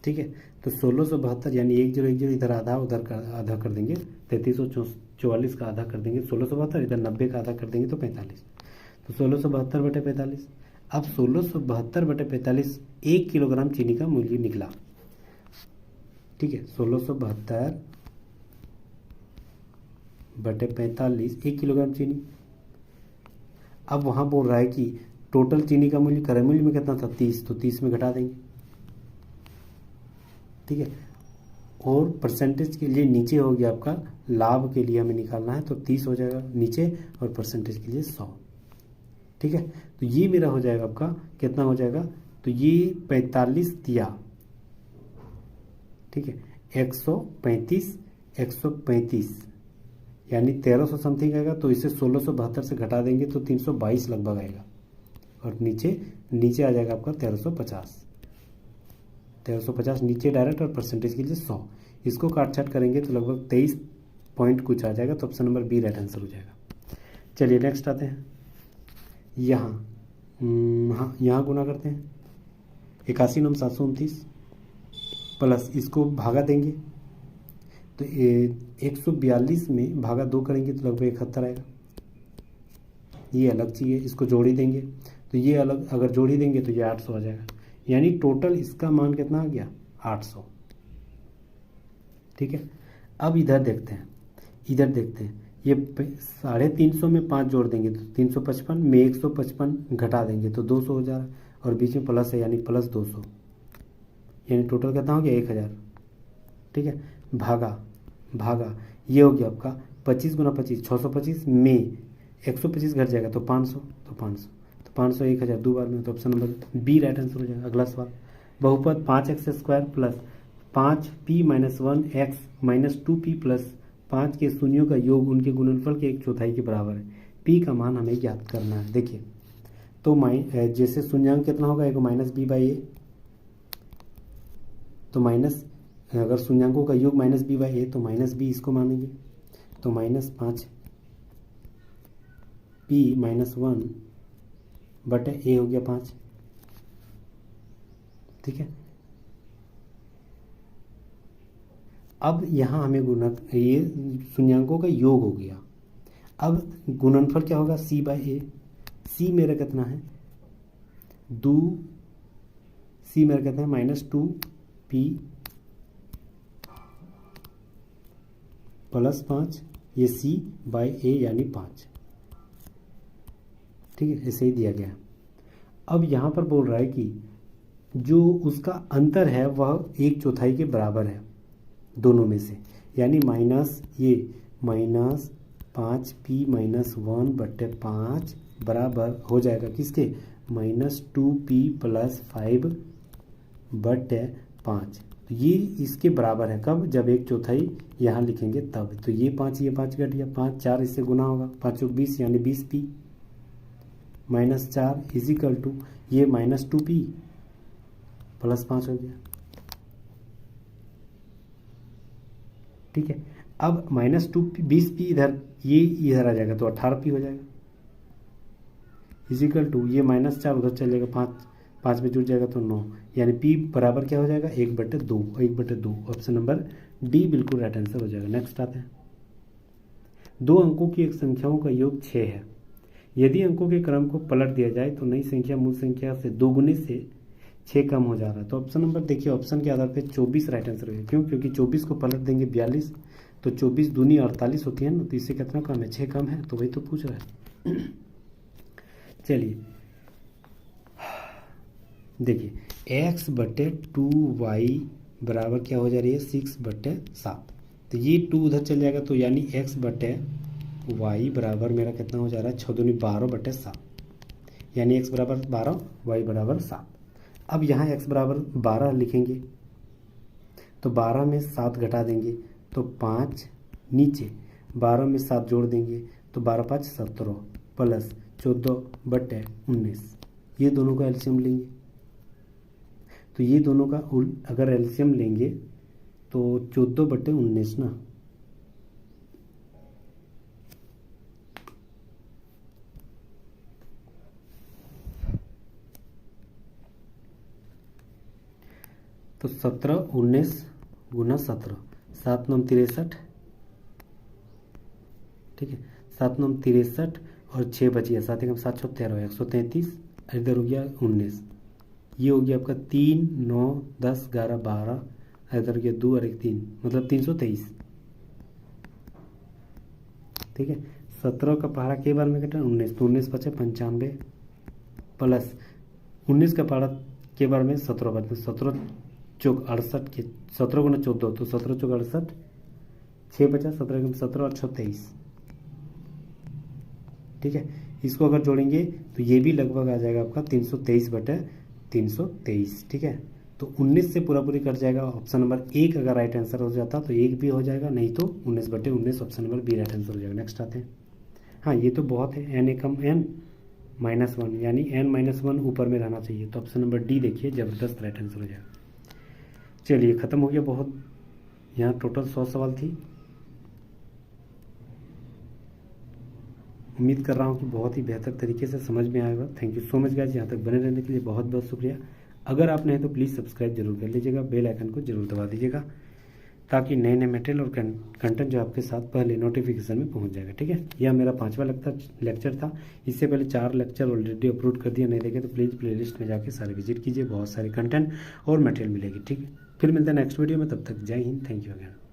ठीक है, तो 1672 यानी 1010 इधर आधा, उधर आधा कर देंगे, 3344 का आधा कर देंगे 1672, इधर 90 का आधा कर देंगे तो 45, तो 1672/45। अब 1672/45 1 किलोग्राम चीनी का मूल्य निकला। ठीक है, 1672/45 1 किलोग्राम चीनी। अब वहाँ बोल रहा है कि टोटल चीनी का मूल्य क्रय मूल्य में कितना था? 30, तो 30 में घटा देंगे। ठीक है, और परसेंटेज के लिए नीचे हो गया आपका, लाभ के लिए हमें निकालना है तो 30 हो जाएगा नीचे, और परसेंटेज के लिए 100। ठीक है, तो ये मेरा हो जाएगा आपका, कितना हो जाएगा, तो ये 45 दिया, ठीक है, 135, 135 यानी 1300 समथिंग आएगा। तो इसे 1672 से घटा देंगे तो 322 लगभग आएगा, और नीचे नीचे आ जाएगा आपका 1350, 1350 नीचे डायरेक्ट, और परसेंटेज के लिए 100। इसको काट छाट करेंगे तो लगभग 23 पॉइंट कुछ आ जाएगा। तो option number B right answer हो जाएगा। चलिए नेक्स्ट आते हैं, यहाँ हाँ यहाँ गुना करते हैं, 81 9 729 प्लस इसको भागा देंगे तो 142 में भागा 2 करेंगे तो लगभग 71 आएगा। ये अलग चाहिए, इसको जोड़ ही देंगे तो ये अलग, अगर जोड़ ही देंगे तो ये 800 आ जाएगा, यानी टोटल इसका मान कितना आ गया, 800। ठीक है, अब इधर देखते हैं, इधर देखते हैं, ये 350 में 5 जोड़ देंगे तो 355 में 155 घटा देंगे तो 200 हो जा रहा है, और बीच में प्लस है यानी प्लस 200, यानी टोटल कितना हो गया 1000। ठीक है, भागा ये हो गया आपका 25 गुना 25 625 में 125 घट जाएगा तो 500, तो 500 1000 दो बार में, तो option number B right answer हो जाएगा। अगला सवाल, बहुपद 5x² plus 5p - 1x - 2p plus 5 के शून्यों का योग उनके गुणनफल के 1/4 के बराबर है। p का मान हमें ज्ञात करना है। देखिए तो जैसे शून्यांक कितना होगा, एक -b/a, तो माइनस, अगर शून्यांकों का योग -b/a तो -b इसको मानेंगे, तो -5p - 1 बटे a हो गया 5। ठीक है, अब यहाँ हमें गुना, ये शून्यांकों का योग हो गया। अब गुणनफल क्या होगा, c/a, c मेरा कितना है, c मेरा कितना है -2p प्लस 5, ये c/a यानी 5। ठीक है, ऐसे ही दिया गया। अब यहाँ पर बोल रहा है कि जो उसका अंतर है वह 1/4 के बराबर है दोनों में से, यानी -5p - 1 बटे 5 बराबर हो जाएगा किसके, -2p + 5 बटे 5। तो ये इसके बराबर है कब, जब 1/4 यहाँ लिखेंगे तब। तो ये 5 घट गया, 5 4 इससे गुना होगा, 5 × 20 यानी 20p -4 इजिकल टू ये -2p + 5 हो गया। ठीक है, अब -2p 20p इधर, ये इधर आ जाएगा तो 18p हो जाएगा, इजिकल टू ये -4 उधर चलेगा, 5 में जुड़ जाएगा तो 9, यानी p बराबर क्या हो जाएगा 1/2। ऑप्शन नंबर डी बिल्कुल राइट आंसर हो जाएगा। नेक्स्ट आते हैं, 2 अंकों की एक संख्याओं का योग 6 है। यदि अंकों के क्रम को पलट दिया जाए तो नई संख्या मूल संख्या से 2 गुने से 6 कम हो जा रहा है। तो ऑप्शन नंबर देखिए, ऑप्शन के आधार पे 24 राइट आंसर है। क्यों, क्योंकि 24 को पलट देंगे 42, तो 24 दूनी 48 होती है ना, तो इससे कितना कम है, 6 कम है, तो वही तो पूछ रहा है। चलिए देखिए, x/2y बराबर क्या हो जा रही है, 6/7। तो ये 2 उधर चल जाएगा, तो यानी x/y बराबर मेरा कितना हो जा रहा है, 6 दूनी 12/7, यानी x बराबर 12, y बराबर 7। अब यहाँ x बराबर 12 लिखेंगे तो 12 में 7 घटा देंगे तो 5, नीचे 12 में 7 जोड़ देंगे तो 12 × 5 = 17 प्लस 14/19। ये दोनों का एलसीएम लेंगे, तो ये दोनों का अगर एलसीएम लेंगे तो 14/19 ना, तो 17 19 × 17, 7 9 63। ठीक है, 7 9 63 और 6 बचिए, 7 1 7 6 13, 133, इधर हो गया 19, ये हो गया आपका 3 9 10 11 12, इधर हो गया 2 और 1 3, मतलब 323। ठीक है, 17 का पहाड़ा के बार में कटा 19, तो 19 बचे 95 प्लस 19 का पहाड़ा के बार में 17 बचे, 17 चौक 68 के 17 गुना 14 तो 17 चौक 68, 6 बचा, 17 17 और 23, ठीक है। इसको अगर जोड़ेंगे तो ये भी लगभग आ जाएगा आपका 323/323, ठीक है। तो 19 से पूरा पूरी कट जाएगा। ऑप्शन नंबर 1 अगर राइट आंसर हो जाता तो 1 भी हो जाएगा, नहीं तो 19/19 option number B right answer हो जाएगा। नेक्स्ट आते हैं। हाँ, ये तो बहुत है, n एकम n -1 यानी n-1 ऊपर में रहना चाहिए, तो ऑप्शन नंबर डी देखिए ज़बरदस्त राइट आंसर हो जाएगा। चलिए ख़त्म हो गया। बहुत यहाँ टोटल 100 सवाल थी। उम्मीद कर रहा हूँ कि बहुत ही बेहतर तरीके से समझ में आएगा। Thank you so much guys, यहाँ तक बने रहने के लिए बहुत बहुत शुक्रिया। अगर आप नहीं तो प्लीज़ सब्सक्राइब जरूर कर लीजिएगा, बेल आइकन को जरूर दबा दीजिएगा, ताकि नए नए मटेरियल और कंटेंट जो आपके साथ पहले नोटिफिकेशन में पहुंच जाएगा, ठीक है। यह मेरा 5वां लेक्चर था। इससे पहले 4 लेक्चर ऑलरेडी अपलोड कर दिया, नहीं देखे तो प्लीज़ प्लेलिस्ट में जाके सारे विजिट कीजिए, बहुत सारे कंटेंट और मटेरियल मिलेगी, ठीक है। फिर मिलते हैं नेक्स्ट वीडियो में, तब तक जय हिंद, थैंक यू अगेन।